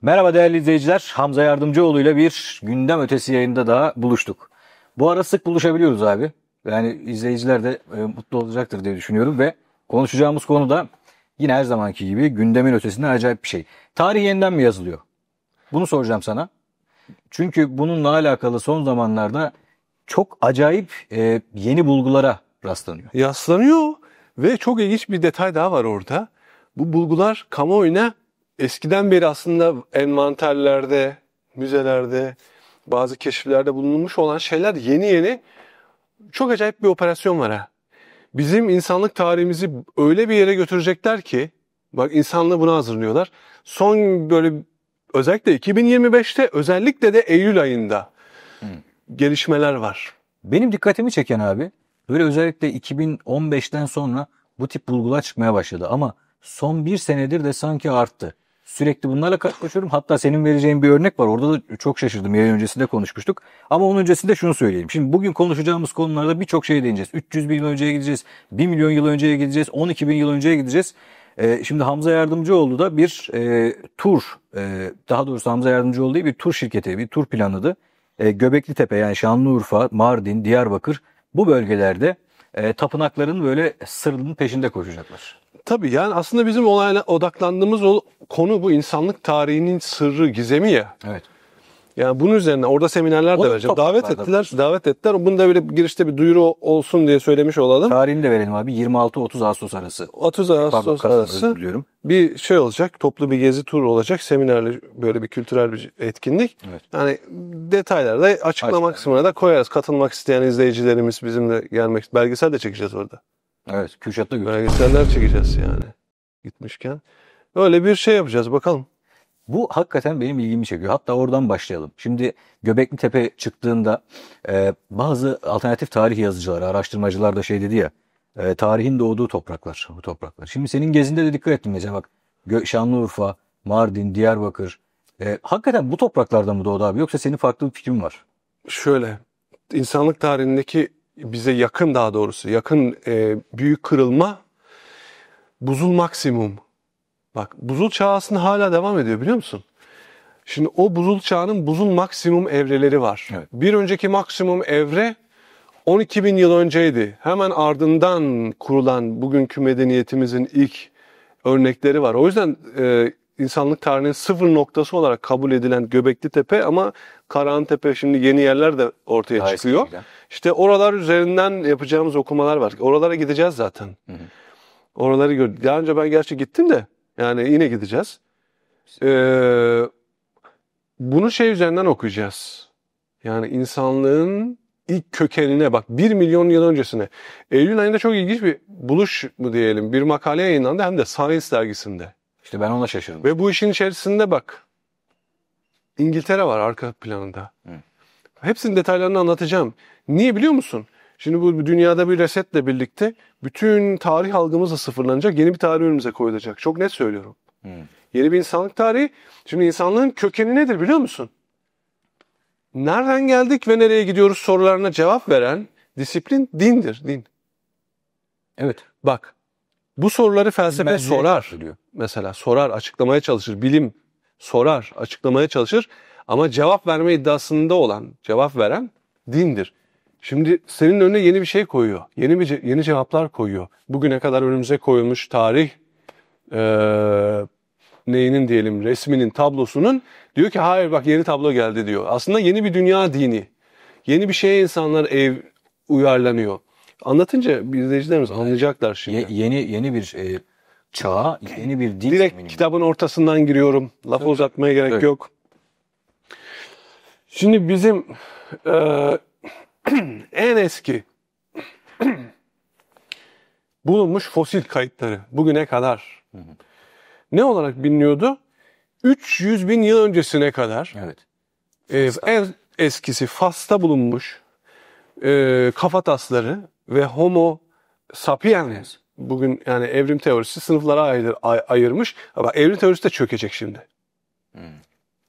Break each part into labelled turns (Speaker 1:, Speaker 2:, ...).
Speaker 1: Merhaba değerli izleyiciler. Hamza Yardımcıoğlu ile bir gündem ötesi yayında daha buluştuk. Bu ara sık buluşabiliyoruz abi. Yani izleyiciler de mutlu olacaktır diye düşünüyorum ve konuşacağımız konu da yine her zamanki gibi gündemin ötesinden acayip bir şey. Tarih yeniden mi yazılıyor? Bunu soracağım sana. Çünkü bununla alakalı son zamanlarda çok acayip yeni bulgulara rastlanıyor.
Speaker 2: Yaslanıyor ve çok ilginç bir detay daha var orada. Bu bulgular kamuoyuna eskiden beri aslında envanterlerde, müzelerde, bazı keşiflerde bulunmuş olan şeyler yeni yeni çok acayip bir operasyon var ha. Bizim insanlık tarihimizi öyle bir yere götürecekler ki, bak insanlığı buna hazırlıyorlar. Son böyle özellikle 2025'te özellikle de Eylül ayında gelişmeler var.
Speaker 1: Benim dikkatimi çeken abi, böyle özellikle 2015'ten sonra bu tip bulgular çıkmaya başladı ama son bir senedir de sanki arttı. Sürekli bunlarla karşılaşıyorum. Hatta senin vereceğin bir örnek var. Orada da çok şaşırdım. Yayın öncesinde konuşmuştuk. Ama onun öncesinde şunu söyleyeyim. Şimdi bugün konuşacağımız konularda birçok şeye değineceğiz. 300 bin yıl önceye gideceğiz. 1 milyon yıl önceye gideceğiz. 12 bin yıl önceye gideceğiz. Şimdi Hamza Yardımcıoğlu da bir tur, daha doğrusu Hamza Yardımcıoğlu değil bir tur şirketi, bir tur planladı. Göbekli Tepe yani Şanlıurfa, Mardin, Diyarbakır bu bölgelerde tapınakların böyle sırrının peşinde koşacaklar.
Speaker 2: Tabii yani aslında bizim odaklandığımız konu bu insanlık tarihinin sırrı, gizemi ya.
Speaker 1: Evet.
Speaker 2: Yani bunun üzerine orada seminerler de
Speaker 1: O
Speaker 2: vereceğim.
Speaker 1: topraklarda.
Speaker 2: Davet ettiler. Bunu da böyle girişte bir duyuru olsun diye söylemiş olalım.
Speaker 1: Tarihini de verelim abi. 26-30 Ağustos arası.
Speaker 2: 30 Ağustos
Speaker 1: Pardon,
Speaker 2: arası
Speaker 1: özür diliyorum.
Speaker 2: bir şey olacak. Toplu bir gezi turu olacak. Seminerli böyle bir kültürel bir etkinlik.
Speaker 1: Evet.
Speaker 2: Yani detayları da açıklama kısmına da koyarız. Katılmak isteyen izleyicilerimiz bizimle gelmek. Belgesel de çekeceğiz orada.
Speaker 1: Evet. Kürşat'ta görüşürüz.
Speaker 2: Belgeseller çekeceğiz yani gitmişken. Öyle bir şey yapacağız bakalım.
Speaker 1: Bu hakikaten benim ilgimi çekiyor. Hatta oradan başlayalım. Şimdi Göbekli Tepe çıktığında bazı alternatif tarih yazıcıları, araştırmacılar da şey dedi ya, tarihin doğduğu topraklar, bu topraklar. Şimdi senin gezinde de dikkat ettim mesela bak, Şanlıurfa, Mardin, Diyarbakır. Hakikaten bu topraklarda mı doğdu abi yoksa senin farklı bir fikrin var?
Speaker 2: Şöyle, insanlık tarihindeki bize yakın daha doğrusu yakın büyük kırılma buzul maksimum. Bak buzul çağı aslında hala devam ediyor biliyor musun? Şimdi o buzul çağının buzul maksimum evreleri var.
Speaker 1: Evet.
Speaker 2: Bir önceki maksimum evre 12 bin yıl önceydi. Hemen ardından kurulan bugünkü medeniyetimizin ilk örnekleri var. O yüzden insanlık tarihinin sıfır noktası olarak kabul edilen Göbekli Tepe ama Karahantepe şimdi yeni yerler de ortaya
Speaker 1: Daha
Speaker 2: çıkıyor.
Speaker 1: eskiden.
Speaker 2: İşte oralar üzerinden yapacağımız okumalar var. Oralara gideceğiz zaten.
Speaker 1: Hı.
Speaker 2: Oraları gördük. Daha önce ben gerçi gittim de yani yine gideceğiz. Bunu şey üzerinden okuyacağız. Yani insanlığın ilk kökenine bak 1 milyon yıl öncesine. Eylül ayında çok ilginç bir buluş mu diyelim bir makale yayınlandı hem de Science dergisinde.
Speaker 1: İşte ben ona şaşırdım.
Speaker 2: Ve bu işin içerisinde bak İngiltere var arka planında.
Speaker 1: Hı.
Speaker 2: Hepsinin detaylarını anlatacağım. Niye biliyor musun? Şimdi bu dünyada bir resetle birlikte bütün tarih algımız da sıfırlanacak. Yeni bir tarih önümüze koyulacak. Çok net söylüyorum.
Speaker 1: Hı.
Speaker 2: Yeni bir insanlık tarihi. Şimdi insanlığın kökeni nedir biliyor musun? Nereden geldik ve nereye gidiyoruz sorularına cevap veren disiplin dindir. Din.
Speaker 1: Evet.
Speaker 2: Bak bu soruları felsefe
Speaker 1: Bilmezliğe
Speaker 2: sorar.
Speaker 1: karşılıyor.
Speaker 2: Mesela sorar, açıklamaya çalışır. Bilim sorar, açıklamaya çalışır. Ama cevap verme iddiasında olan, cevap veren dindir. Şimdi senin önüne yeni bir şey koyuyor. Yeni cevaplar koyuyor. Bugüne kadar önümüze koyulmuş tarih neyinin diyelim resminin tablosunun diyor ki hayır bak yeni tablo geldi diyor. Aslında yeni bir dünya dini. Yeni bir şeye insanlar uyarlanıyor. Anlatınca izleyicilerimiz anlayacaklar şimdi.
Speaker 1: Yeni bir çağa, yeni bir dil.
Speaker 2: Direkt kitabın ortasından giriyorum. Lafı uzatmaya gerek yok. Şimdi bizim en eski bulunmuş fosil kayıtları bugüne kadar ne olarak biliniyordu? 300 bin yıl öncesine kadar
Speaker 1: Evet.
Speaker 2: en eskisi Fas'ta bulunmuş kafatasları ve Homo sapiens bugün yani evrim teorisi sınıflara ayırmış. Ama evrim teorisi de çökecek şimdi.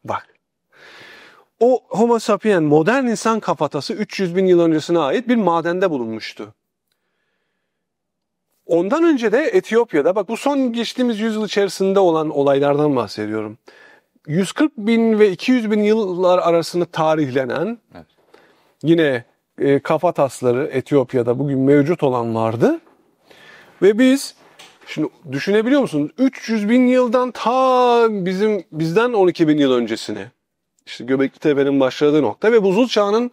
Speaker 2: Bak. O Homo sapiens modern insan kafatası 300 bin yıl öncesine ait bir madende bulunmuştu. Ondan önce de Etiyopya'da bak bu son geçtiğimiz yüzyıl içerisinde olan olaylardan bahsediyorum. 140 bin ve 200 bin yıllar arasında tarihlenen
Speaker 1: Evet.
Speaker 2: yine kafa tasları Etiyopya'da bugün mevcut olan vardı. Ve biz şimdi düşünebiliyor musunuz? 300 bin yıldan ta bizden 12 bin yıl öncesine, işte Göbekli Tepe'nin başladığı nokta ve buzul çağının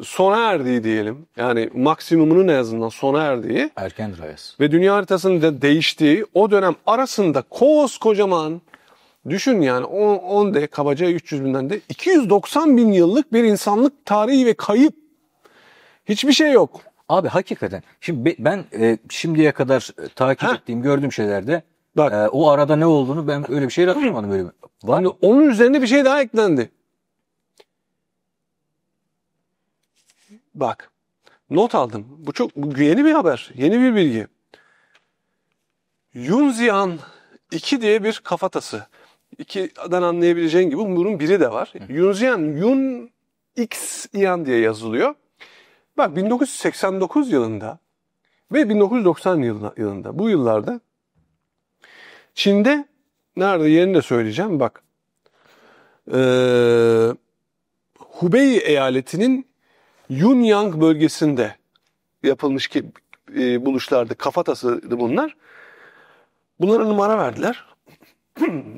Speaker 2: sona erdiği diyelim. Yani maksimumunun en azından sona erdiği
Speaker 1: Erken Rayas.
Speaker 2: ve dünya haritasının da değiştiği o dönem arasında koskocaman, düşün yani 10 de kabaca 300 binden de 290 bin yıllık bir insanlık tarihi ve kayıp. Hiçbir şey yok.
Speaker 1: Abi hakikaten. Şimdi ben şimdiye kadar takip ettiğim, gördüğüm şeylerde
Speaker 2: Bak.
Speaker 1: o arada ne olduğunu ben öyle bir şey rastlamadım. Böyle var.
Speaker 2: Hani onun üzerine bir şey daha eklendi. Bak. Not aldım. Bu yeni bir haber. Yeni bir bilgi. Yunzian 2 diye bir kafatası. 2'den anlayabileceğin gibi bunun biri de var. Yunzian, Yun X İyan diye yazılıyor. Bak 1989 yılında ve 1990 yılında bu yıllarda Çin'de nerede yerini de söyleyeceğim bak. Hubei eyaletinin Yunyang bölgesinde yapılmış ki buluşlardı. Kafatasıydı bunlar. Bunlara numara verdiler.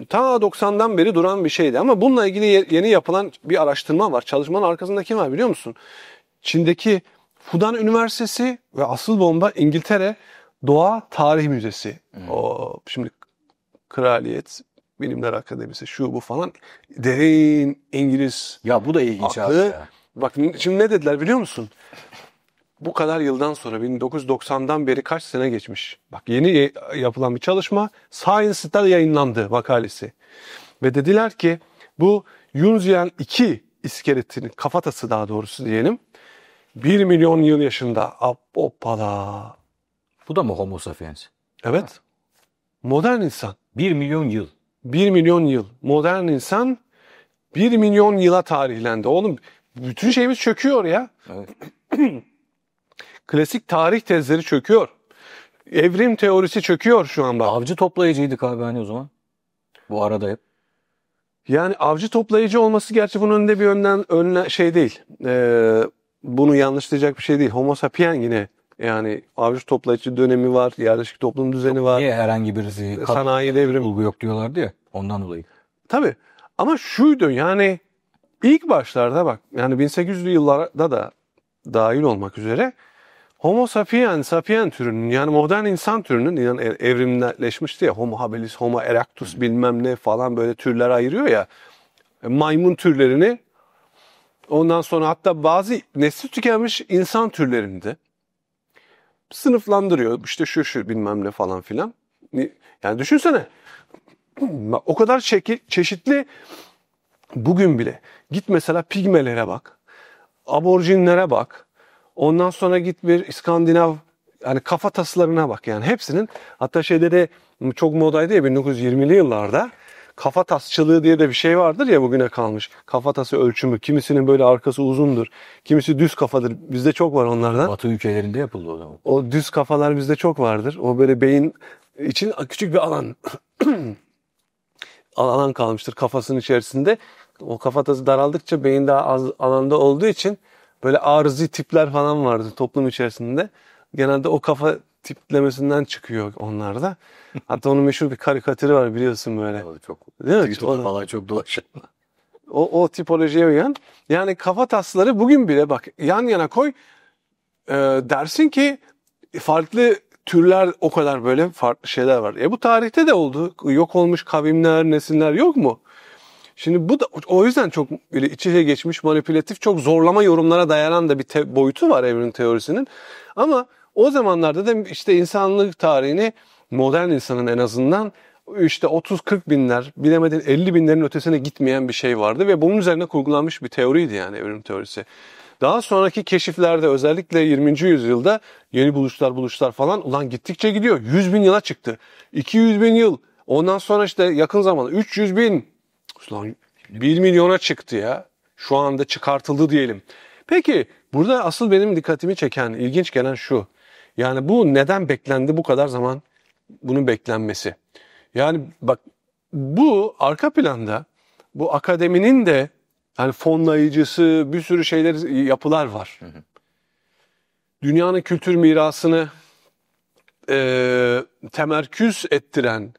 Speaker 2: Ta 90'dan beri duran bir şeydi ama bununla ilgili yeni yapılan bir araştırma var. Çalışmanın arkasında kim var biliyor musun? Çin'deki Fudan Üniversitesi ve asıl bomba İngiltere Doğa Tarih Müzesi. O şimdi Kraliyet Bilimler Akademisi şu bu falan derin İngiliz
Speaker 1: Ya bu da ilginç abi
Speaker 2: aklı.
Speaker 1: ya.
Speaker 2: Bak şimdi ne dediler biliyor musun? Bu kadar yıldan sonra 1990'dan beri kaç sene geçmiş. Bak yeni yapılan bir çalışma Science'da yayınlandı makalesi. Ve dediler ki bu Yunzian 2 iskeletinin kafatası daha doğrusu diyelim 1 milyon yıl yaşında. Hoppala.
Speaker 1: Bu da mı Homo sapiens?
Speaker 2: Evet. Modern insan.
Speaker 1: 1 milyon yıl.
Speaker 2: 1 milyon yıl. Modern insan 1 milyon yıla tarihlendi. Oğlum bütün şeyimiz çöküyor ya.
Speaker 1: Evet.
Speaker 2: Klasik tarih tezleri çöküyor. Evrim teorisi çöküyor şu an bak.
Speaker 1: Avcı toplayıcıydık abi hani o zaman. Bu arada hep.
Speaker 2: Yani avcı toplayıcı olması gerçi bunun önünde bir önüne şey değil. Bunu yanlışlayacak bir şey değil. Homo sapien yine yani avcı toplayıcı dönemi var. Yerleşik toplum düzeni var.
Speaker 1: Niye herhangi birisi
Speaker 2: Sanayi devrim.
Speaker 1: bulgu yok diyorlardı ya ondan dolayı.
Speaker 2: Tabii. Ama şuydu yani ilk başlarda bak yani 1800'lü yıllarda da dahil olmak üzere Homo sapien türünün yani modern insan türünün yani evrimleşmişti ya Homo habilis, Homo erectus bilmem ne falan böyle türler ayırıyor ya maymun türlerini ondan sonra hatta bazı nesli tükenmiş insan türlerini de sınıflandırıyor. İşte şu bilmem ne falan filan. Yani düşünsene o kadar çeşitli bugün bile. Git mesela pigmelere bak. Aborjinlere bak. Ondan sonra git bir İskandinav yani kafataslarına bak yani hepsinin hatta şeyde de çok modaydı ya 1920'li yıllarda kafatasçılığı diye de bir şey vardır ya bugüne kalmış. Kafatası ölçümü. Kimisinin böyle arkası uzundur. Kimisi düz kafadır. Bizde çok var onlardan.
Speaker 1: Batı ülkelerinde yapıldı o zaman.
Speaker 2: O düz kafalar bizde çok vardır. O böyle beyin için küçük bir alan. Alan kalmıştır kafasının içerisinde. O kafatası daraldıkça beyin daha az alanda olduğu için böyle arızi tipler falan vardı toplum içerisinde. Genelde o kafa tiplemesinden çıkıyor onlarda. Hatta onun meşhur bir karikatürü var biliyorsun böyle.
Speaker 1: Çok,
Speaker 2: Değil mi?
Speaker 1: Twitter falan çok dolaşıyor.
Speaker 2: O tipolojiye uyan. Yani kafa tasları bugün bile bak yan yana koy dersin ki farklı türler o kadar böyle farklı şeyler var. Bu tarihte de oldu. Yok olmuş kavimler, nesiller yok mu? Şimdi bu da o yüzden çok böyle iç içe geçmiş, manipülatif, çok zorlama yorumlara dayanan da bir boyutu var evrim teorisinin. Ama o zamanlarda da işte insanlık tarihini modern insanın en azından işte 30-40 binler, bilemedin 50 binlerin ötesine gitmeyen bir şey vardı ve bunun üzerine kurgulanmış bir teoriydi yani evrim teorisi. Daha sonraki keşiflerde özellikle 20. yüzyılda yeni buluşlar falan ulan gittikçe gidiyor. 100 bin yıla çıktı. 200 bin yıl. Ondan sonra işte yakın zamanda 300 bin. Ulan 1 milyona çıktı ya. Şu anda çıkartıldı diyelim. Peki burada asıl benim dikkatimi çeken, ilginç gelen şu. Yani bu neden beklendi bu kadar zaman bunun beklenmesi? Yani bak bu arka planda bu akademinin de yani fonlayıcısı bir sürü yapılar var. Dünyanın kültür mirasını temerküz ettiren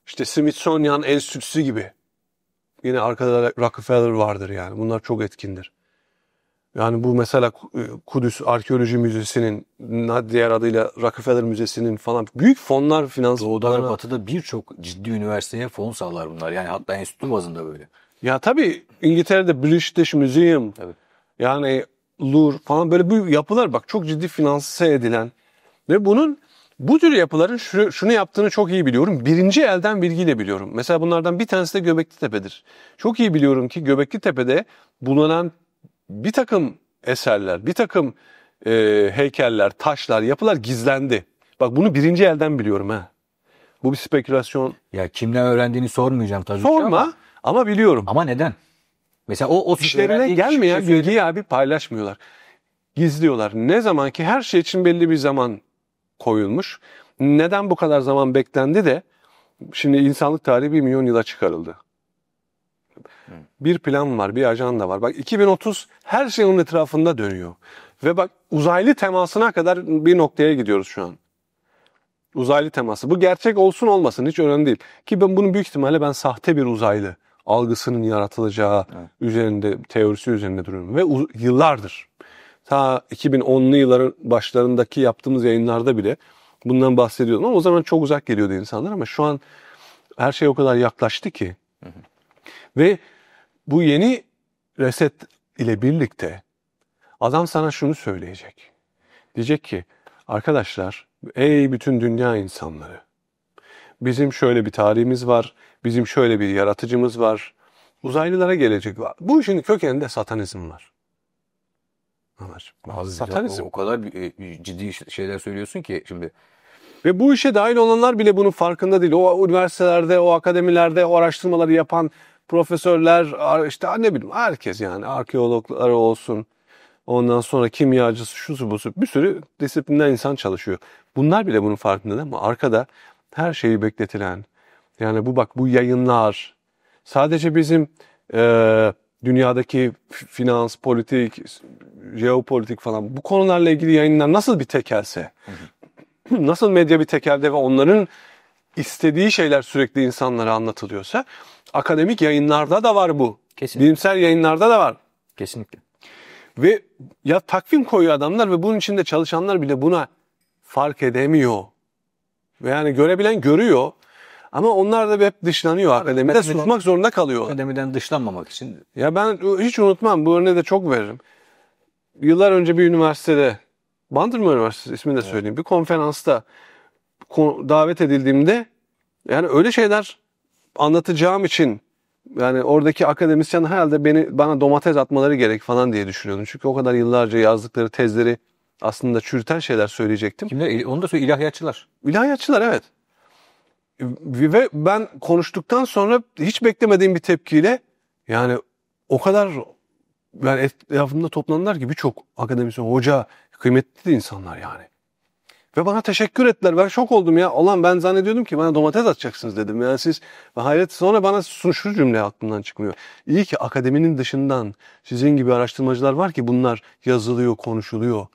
Speaker 2: işte Smithsonian Enstitüsü gibi. Yine arkada Rockefeller vardır yani. Bunlar çok etkindir. Yani bu mesela Kudüs Arkeoloji Müzesi'nin, diğer adıyla Rockefeller Müzesi'nin falan büyük fonlar
Speaker 1: Doğuda ve Batı'da birçok ciddi üniversiteye fon sağlar bunlar. Yani hatta enstitü bazında böyle.
Speaker 2: Ya tabii İngiltere'de British Museum,
Speaker 1: Tabii.
Speaker 2: yani Louvre falan böyle bu yapılar bak çok ciddi finanse edilen ve bu tür yapıların şunu yaptığını çok iyi biliyorum. Birinci elden bilgiyle biliyorum. Mesela bunlardan bir tanesi de Göbekli Tepe'dir. Çok iyi biliyorum ki Göbekli Tepe'de bulunan bir takım eserler, bir takım heykeller, taşlar, yapılar gizlendi. Bak bunu birinci elden biliyorum ha. Bu bir spekülasyon.
Speaker 1: Ya kimden öğrendiğini sormayacağım tabii ki
Speaker 2: Sorma ama biliyorum.
Speaker 1: ama neden? Mesela o
Speaker 2: İşlerine
Speaker 1: öğrendiği
Speaker 2: gelmeyen
Speaker 1: kişi bir şey
Speaker 2: bilgiyi abi paylaşmıyorlar. Gizliyorlar. Ne zaman ki her şey için belli bir zaman koyulmuş. Neden bu kadar zaman beklendi de şimdi insanlık tarihi 1 milyon yıla çıkarıldı. Bir plan var, bir ajanda var. Bak 2030 her şey onun etrafında dönüyor. Ve bak uzaylı temasına kadar bir noktaya gidiyoruz şu an. Uzaylı teması. Bu gerçek olsun olmasın hiç önemli değil. Ki bunun büyük ihtimalle ben sahte bir uzaylı algısının yaratılacağı üzerinde, teorisi üzerinde duruyorum. Ve yıllardır, ta 2010'lu yılların başlarındaki yaptığımız yayınlarda bile bundan bahsediyordum. Ama o zaman çok uzak geliyordu insanlar ama şu an her şey o kadar yaklaştı ki. Ve bu yeni reset ile birlikte adam sana şunu söyleyecek. Diyecek ki arkadaşlar, ey bütün dünya insanları, bizim şöyle bir tarihimiz var, bizim şöyle bir yaratıcımız var, uzaylılara gelecek var. Bu işin kökeninde satanizm var. Satanizm.
Speaker 1: O kadar ciddi şeyler söylüyorsun ki şimdi.
Speaker 2: Ve bu işe dahil olanlar bile bunun farkında değil. O üniversitelerde, o akademilerde o araştırmaları yapan profesörler, işte ne bileyim herkes yani arkeologlar olsun, ondan sonra kimyacısı, şusu busu bir sürü disiplinden insan çalışıyor. Bunlar bile bunun farkında değil mi? Arkada her şeyi bekletilen, yani bu yayınlar sadece bizim dünyadaki finans, politik, jeopolitik falan bu konularla ilgili yayınlar nasıl bir tekelse, nasıl medya bir tekelde ve onların istediği şeyler sürekli insanlara anlatılıyorsa akademik yayınlarda da var bu.
Speaker 1: Kesinlikle.
Speaker 2: Bilimsel yayınlarda da var.
Speaker 1: Kesinlikle.
Speaker 2: Ve ya takvim koyuyor adamlar ve bunun içinde çalışanlar bile buna fark edemiyor. Ve yani görebilen görüyor ama onlar da hep dışlanıyor. Akademide susmak zorunda kalıyor.
Speaker 1: Akademiden dışlanmamak için.
Speaker 2: Ya ben hiç unutmam, bu örneği de çok veririm. Yıllar önce bir üniversitede, Bandırma Üniversitesi ismini de söyleyeyim, bir konferansta davet edildiğimde yani öyle şeyler anlatacağım için yani oradaki akademisyen herhalde bana domates atmaları gerek falan diye düşünüyordum. Çünkü o kadar yıllarca yazdıkları tezleri aslında çürüten şeyler söyleyecektim.
Speaker 1: Kimler? Onu da söyle, ilahiyatçılar.
Speaker 2: İlahiyatçılar, evet. Ve ben konuştuktan sonra hiç beklemediğim bir tepkiyle yani o kadar yani etrafımda toplandılar ki birçok akademisyen, hoca, kıymetli de insanlar yani. Ve bana teşekkür ettiler. Ben şok oldum ya. Ulan ben zannediyordum ki bana domates atacaksınız dedim. Yani siz hayret, sonra bana şu cümle aklımdan çıkmıyor. İyi ki akademinin dışından sizin gibi araştırmacılar var ki bunlar yazılıyor, konuşuluyor.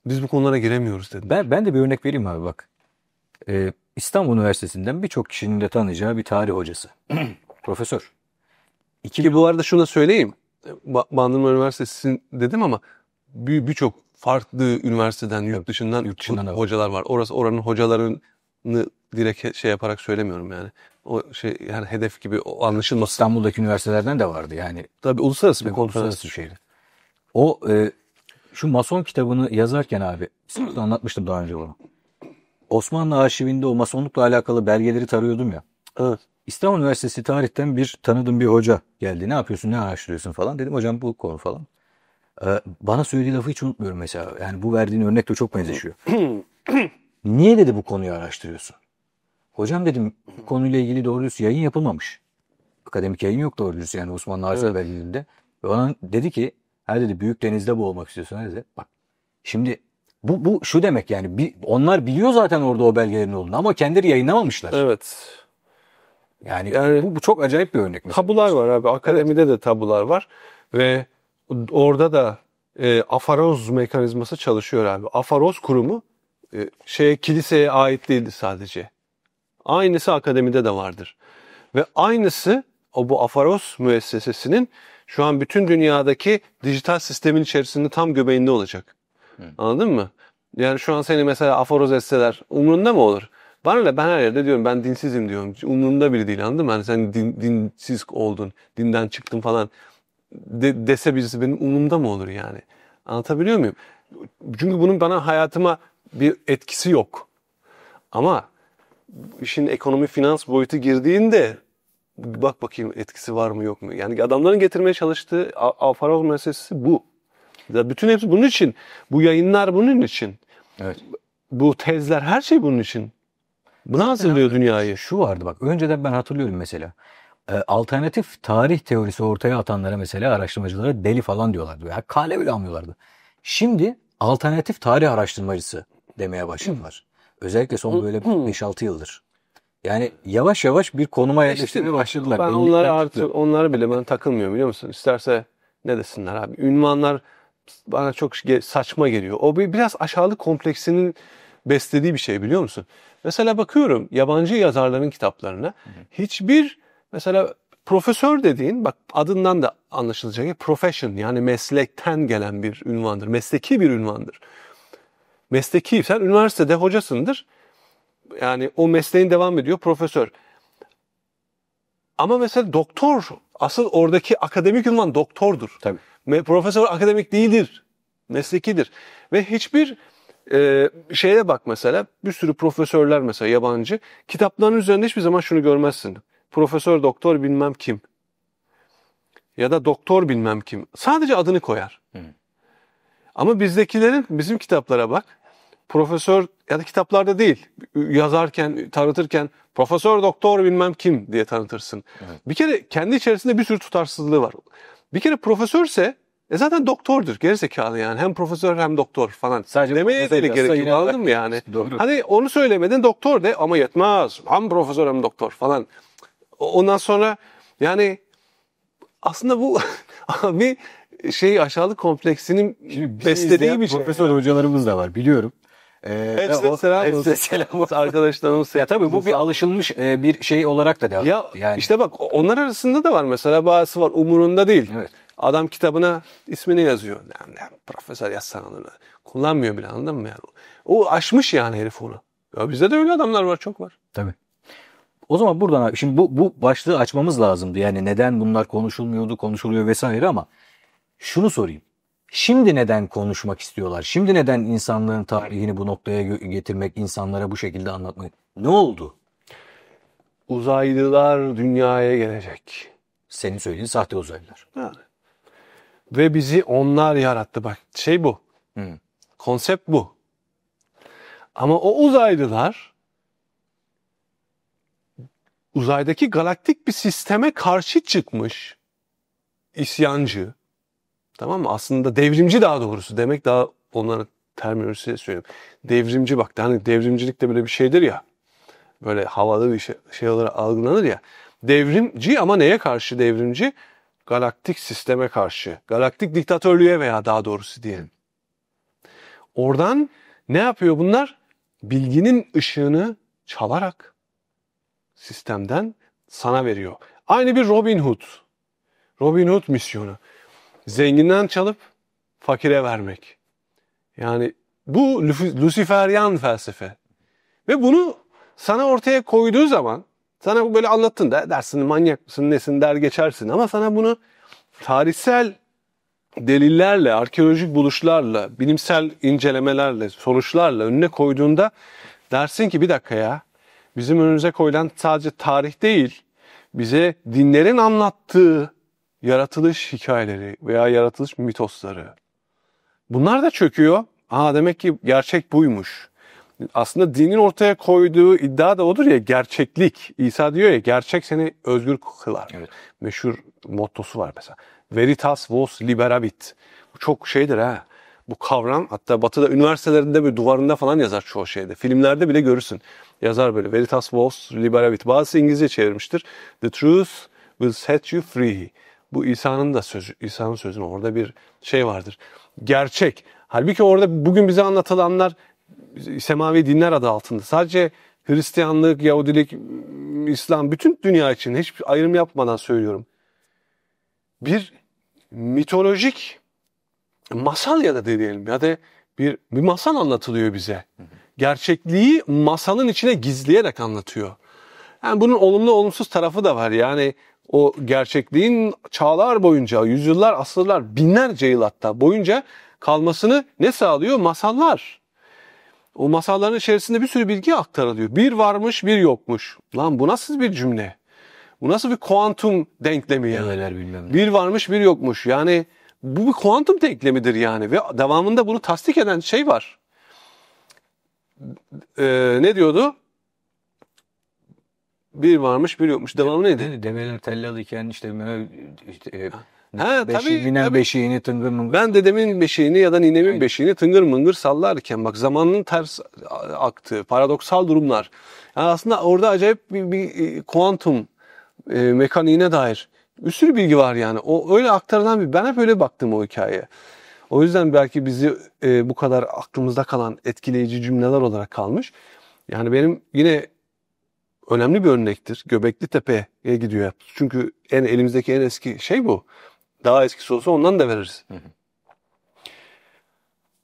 Speaker 2: Biz bu konulara giremiyoruz dedim.
Speaker 1: Ben de bir örnek vereyim abi bak. İstanbul Üniversitesi'nden birçok kişinin de tanıyacağı bir tarih hocası. Profesör.
Speaker 2: Ki bu arada şunu da söyleyeyim. Bandırma Üniversitesi dedim ama birçok farklı üniversiteden, yurt dışından hocalar var. Oranın hocalarını direkt şey yaparak söylemiyorum yani. O şey yani hedef gibi anlaşılmasın.
Speaker 1: İstanbul'daki üniversitelerden de vardı yani.
Speaker 2: Tabii uluslararası bir
Speaker 1: uluslararası bir şeydi. O şu Mason kitabını yazarken abi, size anlatmıştım daha önce bunu. Osmanlı arşivinde o masonlukla alakalı belgeleri tarıyordum ya.
Speaker 2: Evet.
Speaker 1: İstanbul Üniversitesi tarihten tanıdığım bir hoca geldi. Ne yapıyorsun, ne araştırıyorsun falan. Dedim hocam bu konu falan. Bana söylediği lafı hiç unutmuyorum mesela. Yani bu verdiğin örnekle çok benzeşiyor. Niye dedi bu konuyu araştırıyorsun? Hocam dedim bu konuyla ilgili doğru düz yayın yapılmamış. Akademik yayın yok doğru düz yani Osmanlı arşiv belgelerinde. Ve ona dedi ki her dedi büyük denizde boğulmak istiyorsun. Her dedi. Bak şimdi bu şu demek yani onlar biliyor zaten orada o belgelerin olduğunu ama kendileri yayınlamamışlar.
Speaker 2: Evet.
Speaker 1: Yani bu çok acayip bir örnek mesela.
Speaker 2: Tabular var abi. Akademide de tabular var. Ve orada da afaroz mekanizması çalışıyor abi. Afaroz kurumu kiliseye ait değildi sadece. Aynısı akademide de vardır. Ve aynısı bu afaroz müessesesinin şu an bütün dünyadaki dijital sistemin içerisinde tam göbeğinde olacak. Anladın mı? Yani şu an seni mesela aforoz etseler umurunda mı olur? Bana ne, ben her yerde diyorum ben dinsizim diyorum. Umurumda biri değil, anladın mı? Hani sen dinsiz oldun, dinden çıktın falan dese birisi benim umurumda mı olur yani? Anlatabiliyor muyum? Çünkü bunun bana hayatıma bir etkisi yok. Ama işin ekonomi finans boyutu girdiğinde bak bakayım etkisi var mı yok mu? Yani adamların getirmeye çalıştığı afaroz meselesi bu. Bütün hepsi bunun için. Bu yayınlar bunun için.
Speaker 1: Evet.
Speaker 2: Bu tezler, her şey bunun için. Buna hazırlıyor dünyayı.
Speaker 1: Şu vardı bak, önceden ben hatırlıyorum mesela. Alternatif tarih teorisi ortaya atanlara mesela, araştırmacılara deli falan diyorlardı. Ya kale bile almıyorlardı. Şimdi alternatif tarih araştırmacısı demeye başladılar. Özellikle son böyle 5-6 yıldır. Yani yavaş yavaş bir konuma yerleştirmeye başladılar.
Speaker 2: Ben onlara bile ben takılmıyorum, biliyor musun? İsterse ne desinler abi. Ünvanlar bana çok saçma geliyor. O biraz aşağılık kompleksinin beslediği bir şey, biliyor musun? Mesela bakıyorum yabancı yazarların kitaplarına. Hiçbir mesela profesör dediğin, bak adından da anlaşılacak gibi, profession yani meslekten gelen bir ünvandır. Mesleki bir ünvandır. Mesleki, sen üniversitede hocasındır. Yani o mesleğin devam ediyor, profesör. Ama mesela doktor, asıl oradaki akademik ünvan doktordur.
Speaker 1: Tabii.
Speaker 2: Profesör akademik değildir. Meslekidir. Ve hiçbir şeye bak mesela, bir sürü profesörler mesela yabancı, kitapların üzerinde hiçbir zaman şunu görmezsin. Profesör doktor bilmem kim. Ya da doktor bilmem kim. Sadece adını koyar. Ama bizim kitaplara bak. Profesör ya da kitaplarda değil, yazarken, tanıtırken profesör doktor bilmem kim diye tanıtırsın. Evet. Bir kere kendi içerisinde bir sürü tutarsızlığı var. Bir kere profesörse zaten doktordur, gerizekalı yani. Hem profesör hem doktor falan. Sadece demeye de gerek yok, anladın mı yani? Doğru. Hadi onu söylemedin, doktor de, ama yetmez. Hem profesör hem doktor falan. Ondan sonra yani aslında bu bir aşağılık kompleksinin beslediği bir şey.
Speaker 1: Profesör hocalarımız da var, biliyorum.
Speaker 2: Hepsine selam olsun. Arkadaşlarımız.
Speaker 1: Ya tabii bu bir alışılmış bir şey olarak da devam.
Speaker 2: Ya yani. İşte bak, onlar arasında da var mesela, bazısı var umurunda değil.
Speaker 1: Evet.
Speaker 2: Adam kitabına ismini yazıyor. Yani, profesör yazsana onu. Kullanmıyor bile, anladın mı yani? O aşmış yani herif onu. Ya bizde de öyle adamlar var, çok var.
Speaker 1: Tabii. O zaman buradan abi, şimdi bu başlığı açmamız lazımdı. Yani neden bunlar konuşulmuyordu, konuşuluyor vesaire, ama şunu sorayım. Şimdi neden konuşmak istiyorlar? Şimdi neden insanlığın tarihini bu noktaya getirmek, insanlara bu şekilde anlatmak? Ne oldu?
Speaker 2: Uzaylılar dünyaya gelecek.
Speaker 1: Senin söylediğin sahte uzaylılar.
Speaker 2: Yani. Ve bizi onlar yarattı. Bak bu. Konsept bu. Ama o uzaylılar uzaydaki galaktik bir sisteme karşı çıkmış isyancı. Tamam mı? Aslında devrimci, daha doğrusu demek, daha onların terminolojisiyle söylüyorum. Devrimci, bak hani devrimcilik de böyle bir şeydir ya. Böyle havalı bir şey olarak algılanır ya. Devrimci, ama neye karşı devrimci? Galaktik sisteme karşı. Galaktik diktatörlüğe, veya daha doğrusu diyelim. Oradan ne yapıyor bunlar? Bilginin ışığını çalarak sistemden sana veriyor. Aynı bir Robin Hood. Robin Hood misyonu. Zenginden çalıp fakire vermek. Yani bu Luciferyan felsefe. Ve bunu sana ortaya koyduğu zaman, sana böyle anlattın da dersin manyak mısın nesin der geçersin. Ama sana bunu tarihsel delillerle, arkeolojik buluşlarla, bilimsel incelemelerle, sonuçlarla önüne koyduğunda dersin ki bir dakika ya, bizim önümüze koyulan sadece tarih değil, bize dinlerin anlattığı yaratılış hikayeleri veya yaratılış mitosları. Bunlar da çöküyor. Demek ki gerçek buymuş. Aslında dinin ortaya koyduğu iddia da odur ya, gerçeklik. İsa diyor ya, gerçek seni özgür kılar. Evet. Meşhur mottosu var mesela. Veritas vos liberavit. Bu çok şeydir ha. bu kavram. Hatta Batı'da üniversitelerinde bir duvarında falan yazar çoğu şeyde. Filmlerde bile görürsün. Yazar böyle Veritas Vos Liberavit. Bazısı İngilizce çevirmiştir. The truth will set you free. Bu İsa'nın da sözü. İsa'nın sözünün orada bir şey vardır. Gerçek. Halbuki orada bugün bize anlatılanlar semavi dinler adı altında. Sadece Hristiyanlık, Yahudilik, İslam bütün dünya için hiçbir ayrım yapmadan söylüyorum. Bir mitolojik masal ya da diyelim ya da bir masal anlatılıyor bize. Gerçekliği masalın içine gizleyerek anlatıyor. Yani bunun olumlu olumsuz tarafı da var. Yani o gerçekliğin çağlar boyunca, yüzyıllar, asırlar, binlerce yıl hatta boyunca kalmasını ne sağlıyor? Masallar. O masalların içerisinde bir sürü bilgi aktarılıyor. Bir varmış, bir yokmuş. Lan bu nasıl bir cümle? Bu nasıl bir kuantum denklemi yani?
Speaker 1: Neler bilmem ne.
Speaker 2: Bir varmış, bir yokmuş. Yani bu bir kuantum denklemidir yani. Ve devamında bunu tasdik eden şey var. Ne diyordu? Bir varmış, bir yokmuş. Devamı neydi?
Speaker 1: Develer tellalıyken işte
Speaker 2: Ha,
Speaker 1: ninen
Speaker 2: tabii.
Speaker 1: beşiğini tıngır mıngır.
Speaker 2: Ben dedemin beşiğini ya da ninemin beşiğini tıngır mıngır sallarken bak zamanın ters aktığı, paradoksal durumlar. Yani aslında orada acayip bir kuantum mekaniğine dair bir sürü bilgi var yani. O öyle aktarılan ben hep öyle baktım o hikayeye. O yüzden belki bizi bu kadar aklımızda kalan etkileyici cümleler olarak kalmış. Yani benim yine önemli bir örnektir. Göbekli Tepe'ye gidiyor. Çünkü elimizdeki en eski şey bu. Daha eskisi olsa ondan da veririz.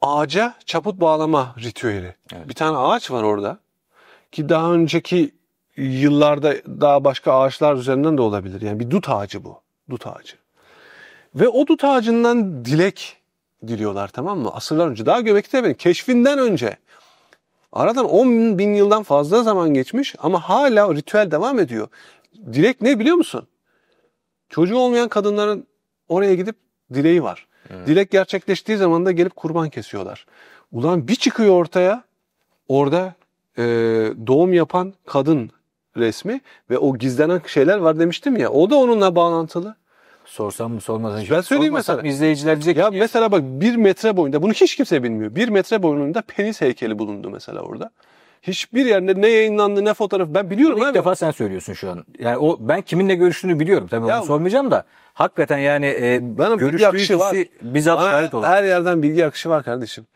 Speaker 2: Ağaca çaput bağlama ritüeli.
Speaker 1: Evet.
Speaker 2: Bir tane ağaç var orada. Ki daha önceki yıllarda daha başka ağaçlar üzerinden de olabilir. Yani bir dut ağacı bu. Dut ağacı. Ve o dut ağacından dilek diliyorlar, tamam mı? Asırlar önce. Daha Göbeklitepe'nin keşfinden önce. Aradan 10 bin yıldan fazla zaman geçmiş ama hala ritüel devam ediyor. Dilek ne biliyor musun? Çocuğu olmayan kadınların oraya gidip dileği var. Dilek gerçekleştiği zaman da gelip kurban kesiyorlar. Ulan bir çıkıyor ortaya orada doğum yapan kadın resmi ve o gizlenen şeyler var demiştim ya. O da onunla bağlantılı.
Speaker 1: Sorsam mı sormasam.
Speaker 2: Ben söyleyeyim
Speaker 1: Sormasam
Speaker 2: mesela.
Speaker 1: izleyiciler diyecek
Speaker 2: Ya
Speaker 1: ki,
Speaker 2: mesela bak 1 metre boyunda bunu hiç kimse bilmiyor. 1 metre boyunda penis heykeli bulundu mesela orada. Hiçbir yerde ne yayınlandı ne fotoğraf ben biliyorum
Speaker 1: ilk
Speaker 2: abi.
Speaker 1: defa sen söylüyorsun şu an. Yani ben kiminle görüştüğünü biliyorum. Tabii
Speaker 2: Ya-
Speaker 1: onu sormayacağım da. Hakikaten yani
Speaker 2: Bana bilgi
Speaker 1: görüştüğü
Speaker 2: akışı var.
Speaker 1: kişi bizzat
Speaker 2: Bana
Speaker 1: şahit olur.
Speaker 2: her yerden bilgi akışı var kardeşim.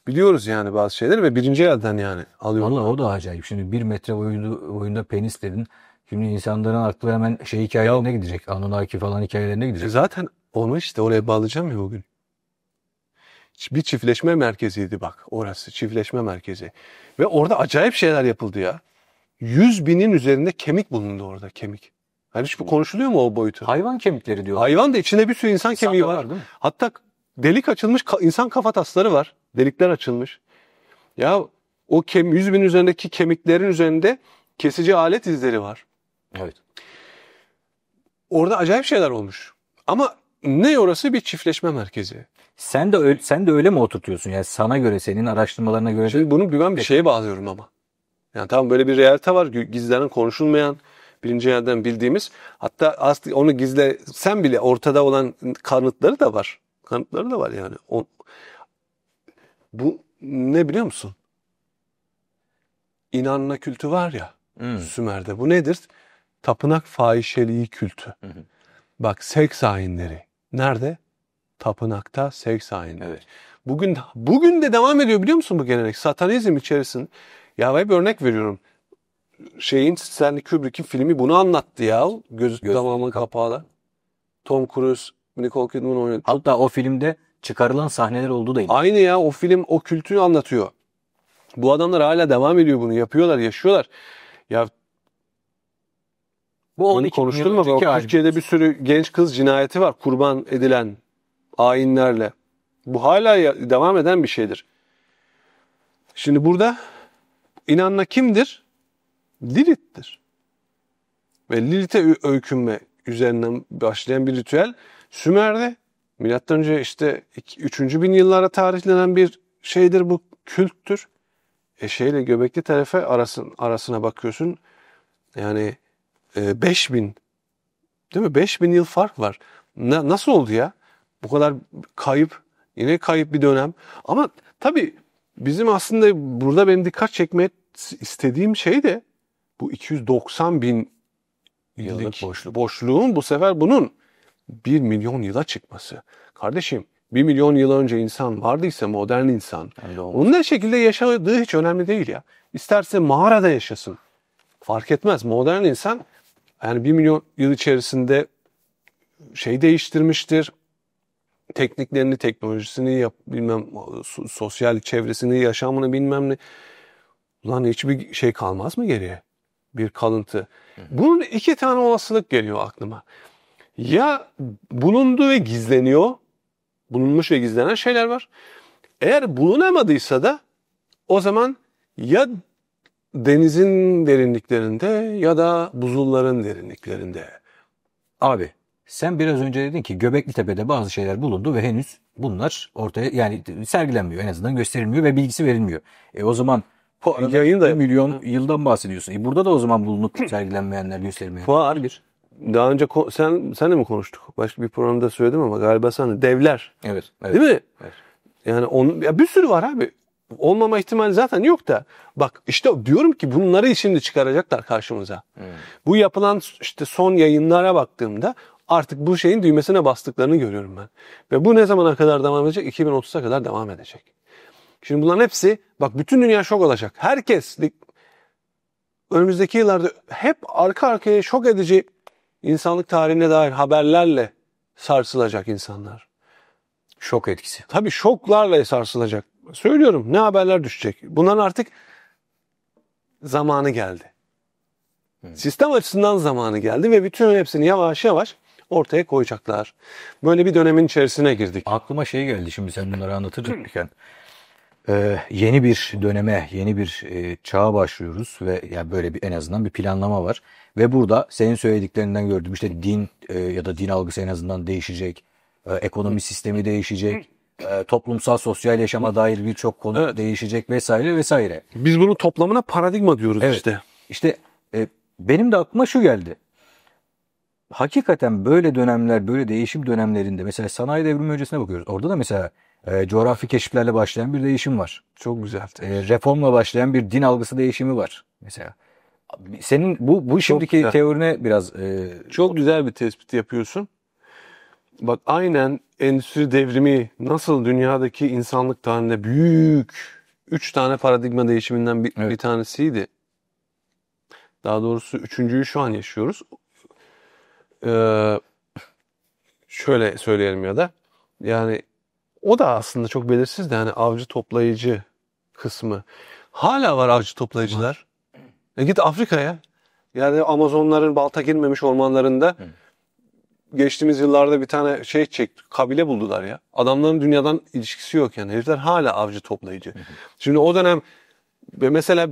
Speaker 2: Biliyoruz yani bazı şeyleri ve birinci elden yani alıyorum.
Speaker 1: Vallahi o da acayip. Şimdi 1 metre boyunda penis dedin. Şimdi insanların aklı hemen hikayelerine gidecek. Anunnaki falan hikayelerine gidecek.
Speaker 2: Zaten onu işte oraya bağlayacağım ya bugün. Bir çiftleşme merkeziydi bak orası çiftleşme merkezi. Ve orada acayip şeyler yapıldı ya. 100 binin üzerinde kemik bulundu orada kemik. Hani hiç bu konuşuluyor mu o boyutu?
Speaker 1: Hayvan kemikleri diyor.
Speaker 2: Hayvan da içinde bir sürü insan kemiği
Speaker 1: da
Speaker 2: var.
Speaker 1: var, değil mi?
Speaker 2: Hatta delik açılmış insan kafatasları var. Delikler açılmış. Ya o 100 bin üzerindeki kemiklerin üzerinde kesici alet izleri var.
Speaker 1: Evet.
Speaker 2: Orada acayip şeyler olmuş. Ama ne orası bir çiftleşme merkezi.
Speaker 1: Sen de öyle mi oturtuyorsun? Yani sana göre, senin araştırmalarına göre.
Speaker 2: Şimdi bunu ben bir şeye bağlıyorum ama. Yani tamam böyle bir realite var. Gizlenen, konuşulmayan, birinci yerden bildiğimiz. Hatta aslında onu gizlesen bile ortada olan kanıtları da var. Kanıtları da var yani. Bu ne biliyor musun? İnanma kültü var ya Sümer'de. Bu nedir? Tapınak fahişeliği kültü. Bak seks ayinleri. Nerede? Tapınakta seks ayinleri.
Speaker 1: Evet.
Speaker 2: Bugün de devam ediyor biliyor musun bu gelenek? Satanizm içerisinde. Ya hep örnek veriyorum. Stanley Kubrick'in filmi bunu anlattı ya. Göz tamamı kapalı. Tom Cruise, Nicole Kidman oynadı.
Speaker 1: Hatta o filmde çıkarılan sahneler olduğu da
Speaker 2: Aynı ya o film o kültürü anlatıyor. Bu adamlar hala devam ediyor bunu. Yapıyorlar, yaşıyorlar. Ya
Speaker 1: bu
Speaker 2: bunu konuşturma. Türkiye'de bir sürü genç kız cinayeti var. Kurban edilen ayinlerle. Bu hala devam eden bir şeydir. Şimdi burada inanma kimdir? Lilith'tir. Ve Lilith'e öykünme üzerinden başlayan bir ritüel Sümer'de milattan önce işte 3. bin yıllara tarihlenen bir şeydir bu külttür. Şeyle Göbekli Tepe arasına bakıyorsun. Yani 5000 değil mi? 5000 yıl fark var. Nasıl oldu ya? Bu kadar kayıp Yine kayıp bir dönem. Ama tabii bizim aslında burada benim dikkat çekmek istediğim şey de bu 290 bin
Speaker 1: Yıllık
Speaker 2: yıllık boşluğun bu sefer bunun 1 milyon yıla çıkması. Kardeşim 1 milyon yıl önce insan vardıysa modern insan. Onun ne şekilde yaşadığı hiç önemli değil ya. İsterse mağarada yaşasın. Fark etmez. Modern insan yani 1 milyon yıl içerisinde şey değiştirmiştir. Tekniklerini, teknolojisini, bilmem sosyal çevresini, yaşamını bilmem ne. Ulan hiçbir şey kalmaz mı geriye? Bir kalıntı. Bunun iki tane olasılık geliyor aklıma. Ya bulundu ve gizleniyor. Bulunmuş ve gizlenen şeyler var. Eğer bulunamadıysa da o zaman ya denizin derinliklerinde ya da buzulların derinliklerinde.
Speaker 1: Abi sen biraz önce dedin ki Göbeklitepe'de bazı şeyler bulundu ve henüz bunlar ortaya yani sergilenmiyor, en azından gösterilmiyor ve bilgisi verilmiyor. O zaman bu arada
Speaker 2: Yayın da
Speaker 1: 1 milyon yıldan bahsediyorsun. Burada da o zaman bulunup sergilenmeyenler, gösterilmeyenler
Speaker 2: var.
Speaker 1: bir.
Speaker 2: Daha önce senle mi konuştuk? Başka bir programda söyledim ama galiba sen devler.
Speaker 1: Evet, evet.
Speaker 2: Değil mi?
Speaker 1: Evet.
Speaker 2: Yani ya bir sürü var abi. Olmama ihtimali zaten yok da. Bak işte diyorum ki bunları şimdi çıkaracaklar karşımıza. Bu yapılan işte son yayınlara baktığımda artık bu şeyin düğmesine bastıklarını görüyorum ben. Ve bu ne zamana kadar devam edecek? 2030'a kadar devam edecek. Şimdi bunların hepsi bak bütün dünya şok olacak. Herkes önümüzdeki yıllarda hep arka arkaya şok edici insanlık tarihine dair haberlerle sarsılacak insanlar.
Speaker 1: Şok etkisi.
Speaker 2: Tabii şoklarla sarsılacak. Söylüyorum ne haberler düşecek. Bunların artık zamanı geldi. Sistem açısından zamanı geldi ve bütün hepsini yavaş yavaş ortaya koyacaklar. Böyle bir dönemin içerisine girdik.
Speaker 1: Aklıma şey geldi şimdi sen bunları anlatırken. Yeni bir döneme, yeni bir çağa başlıyoruz ve yani böyle bir en azından bir planlama var. Ve burada senin söylediklerinden gördüm işte din ya da din algısı en azından değişecek. Ekonomi sistemi değişecek. Toplumsal sosyal yaşama dair birçok konu değişecek vesaire vesaire.
Speaker 2: Biz bunun toplamına paradigma diyoruz işte.
Speaker 1: İşte benim de aklıma şu geldi. Hakikaten böyle dönemler, böyle değişim dönemlerinde mesela sanayi devrimi öncesine bakıyoruz. Orada da mesela coğrafi keşiflerle başlayan bir değişim var.
Speaker 2: Çok güzel.
Speaker 1: Reformla başlayan bir din algısı değişimi var mesela. Senin bu şimdiki
Speaker 2: güzel.
Speaker 1: teorine biraz
Speaker 2: Çok güzel bir tespit yapıyorsun. Bak aynen endüstri devrimi nasıl dünyadaki insanlık tarihinde büyük 3 tane paradigma değişiminden bir tanesiydi. Daha doğrusu üçüncüyü şu an yaşıyoruz. Şöyle söyleyelim ya da yani o da aslında çok belirsiz de yani avcı toplayıcı kısmı. Hala var avcı toplayıcılar. Git Afrika'ya. Yani Amazonların balta girmemiş ormanlarında geçtiğimiz yıllarda bir tane şey çekti. Kabile buldular ya. Adamların dünyadan ilişkisi yok yani. Herifler hala avcı toplayıcı. Şimdi o dönem mesela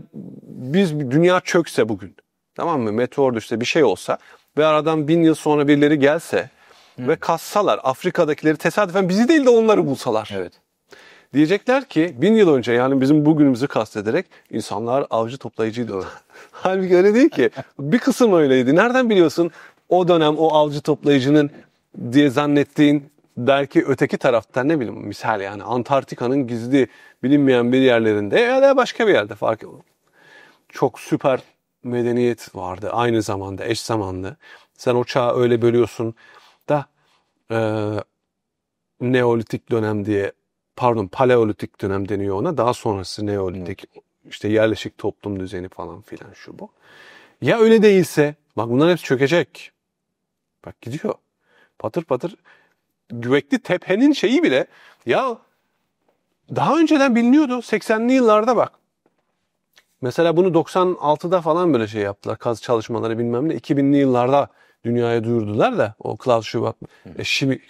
Speaker 2: dünya çökse bugün. Tamam mı? Meteordu işte bir şey olsa ve aradan 1000 yıl sonra birileri gelse ve kassalar Afrika'dakileri tesadüfen bizi değil de onları bulsalar.
Speaker 1: evet.
Speaker 2: Diyecekler ki 1000 yıl önce yani bizim bugünümüzü kastederek insanlar avcı toplayıcıydı. Halbuki öyle değil ki. Bir kısım öyleydi. Nereden biliyorsun o dönem o avcı toplayıcının diye zannettiğin belki öteki taraftan ne bileyim misal yani Antarktika'nın gizli bilinmeyen bir yerlerinde ya da başka bir yerde fark yok. Çok süper medeniyet vardı aynı zamanda eş zamanlı. Sen o çağı öyle bölüyorsun da Neolitik dönem diye Paleolitik dönem deniyor ona. Daha sonrası Neolitik işte yerleşik toplum düzeni falan filan şu bu. Ya öyle değilse bak bunlar hepsi çökecek. Bak gidiyor. Patır patır Göbekli Tepe'nin şeyi bile ya daha önceden biliniyordu. 80'li yıllarda bak. Mesela bunu 96'da falan böyle şey yaptılar. Kazı çalışmaları bilmem ne. 2000'li yıllarda dünyaya duyurdular da o Klaus Schwab,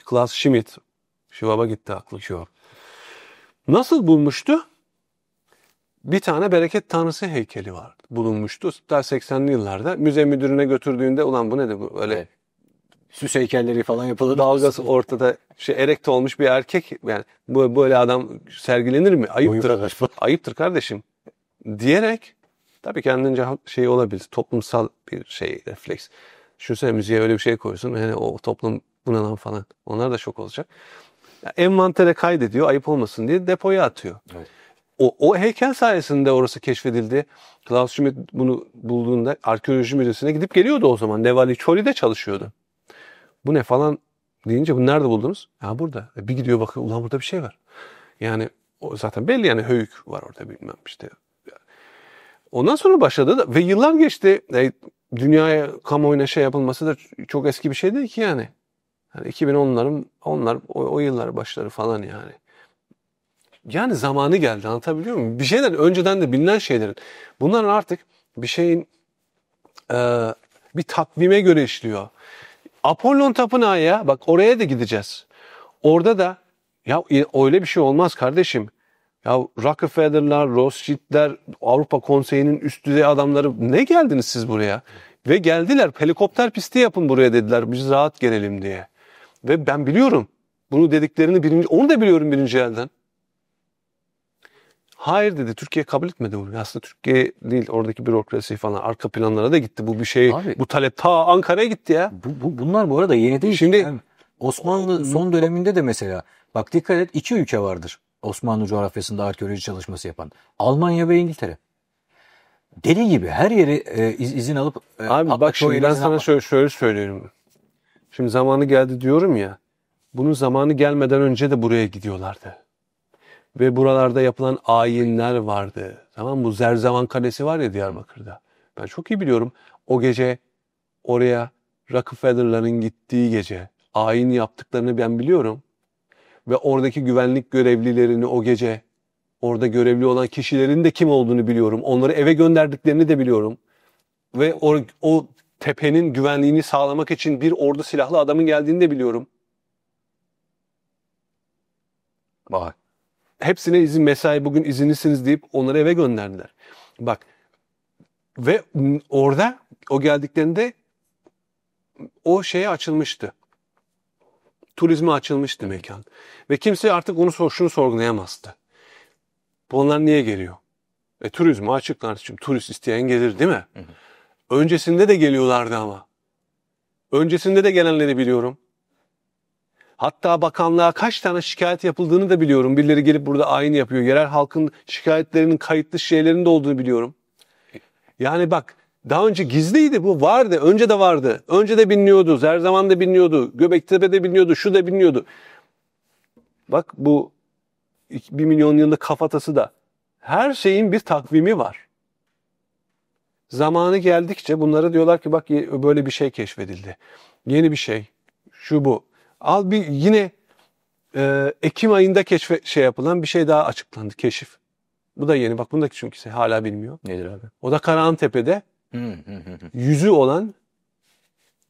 Speaker 2: Klaus Schmidt, Schwab'a gitti aklı Schwab. Nasıl bulmuştu? Bir tane bereket tanrısı heykeli vardı. Bulunmuştu. Daha 80'li yıllarda müze müdürüne götürdüğünde ulan bu nedir bu? Öyle
Speaker 1: Süs heykelleri falan yapılır.
Speaker 2: dalgası ortada erekte olmuş bir erkek. Yani böyle adam sergilenir mi? Ayıptır. Ayıptır kardeşim. Diyerek tabii kendince şey olabilir. Toplumsal bir şey refleks. Düşünsene müziğe öyle bir şey koysun. Yani o toplum buna lan falan. Onlar da şok olacak. envantere kaydediyor, ayıp olmasın diye depoya atıyor.
Speaker 1: Evet.
Speaker 2: O heykel sayesinde orası keşfedildi. Klaus Schmidt bunu bulduğunda arkeoloji müzesine gidip geliyordu o zaman. Nevali Çoli'de çalışıyordu. Bu ne falan deyince bunu nerede buldunuz? Ha burada. Bir gidiyor bakıyor, ulan burada bir şey var. Yani o zaten belli, yani höyük var orada, bilmem işte. Ondan sonra başladı da ve yıllar geçti. Dünyaya, kamuoyuna şey yapılması da çok eski bir şey değil ki yani. Yani 2010'ların o yıllar başları falan yani. Yani zamanı geldi, anlatabiliyor muyum? Bir şeyler önceden de bilinen şeylerin. Bunların artık bir şeyin bir takvime göre işliyor. Apollon Tapınağı, ya bak oraya da gideceğiz. Orada da ya öyle bir şey olmaz kardeşim. Ya Rockefeller'lar, Rothschild'ler, Avrupa Konseyi'nin üst düzey adamları, ne geldiniz siz buraya? Ve geldiler, helikopter pisti yapın buraya dediler, biz rahat gelelim diye. Ve ben biliyorum bunu dediklerini, onu da biliyorum birinci elden. Hayır dedi, Türkiye kabul etmedi bunu. Aslında Türkiye değil, oradaki bürokrasi falan arka planlara da gitti. Bu bir şey,
Speaker 1: Abi,
Speaker 2: bu talep ta Ankara'ya gitti ya.
Speaker 1: Bunlar bu arada yeni değil.
Speaker 2: Şimdi
Speaker 1: Yani Osmanlı son döneminde de mesela bak dikkat et, 2 ülke vardır Osmanlı coğrafyasında arkeoloji çalışması yapan. Almanya ve İngiltere. Deli gibi her yeri izin alıp
Speaker 2: abi bak şimdi ben sana şöyle söylüyorum. Şimdi zamanı geldi diyorum ya. Bunun zamanı gelmeden önce de buraya gidiyorlardı. Ve buralarda yapılan ayinler vardı. Tamam mı? Bu Zerzevan Kalesi var ya Diyarbakır'da. Ben çok iyi biliyorum. O gece oraya Rockefeller'ların gittiği gece ayin yaptıklarını ben biliyorum. Ve oradaki güvenlik görevlilerini o gece orada görevli olan kişilerin de kim olduğunu biliyorum. Onları eve gönderdiklerini de biliyorum. Ve o tepenin güvenliğini sağlamak için bir ordu silahlı adamın geldiğini de biliyorum.
Speaker 1: Bak.
Speaker 2: Hepsine mesai bugün izinlisiniz deyip onları eve gönderdiler. Bak, ve orada o geldiklerinde o şeye açılmıştı. Turizme açılmıştı mekan. Ve kimse artık şunu sorgulayamazdı. Bunlar niye geliyor? Turizme açık kardeşim. Turist isteyen gelir değil mi? Hı hı. Öncesinde de geliyorlardı ama. Öncesinde de gelenleri biliyorum. Hatta bakanlığa kaç tane şikayet yapıldığını da biliyorum. Birileri gelip burada ayin yapıyor. Yerel halkın şikayetlerinin kayıtlı şeylerin de olduğunu biliyorum. Yani bak, daha önce gizliydi bu. Vardı. Önce de vardı. Önce de biliniyordu. Zerzevan da biliniyordu. Göbektepe'de biliniyordu. Şu da biliniyordu. Bak bu 1 milyon yıllık kafatası da. Her şeyin bir takvimi var. Zamanı geldikçe bunlara diyorlar ki bak böyle bir şey keşfedildi. Yeni bir şey. Şu bu. Al bir yine Ekim ayında yapılan bir şey daha açıklandı. Keşif. Bu da yeni. Bak bunu da çünkü hala bilmiyor.
Speaker 1: Nedir abi?
Speaker 2: O da Karahantepe'de yüzü olan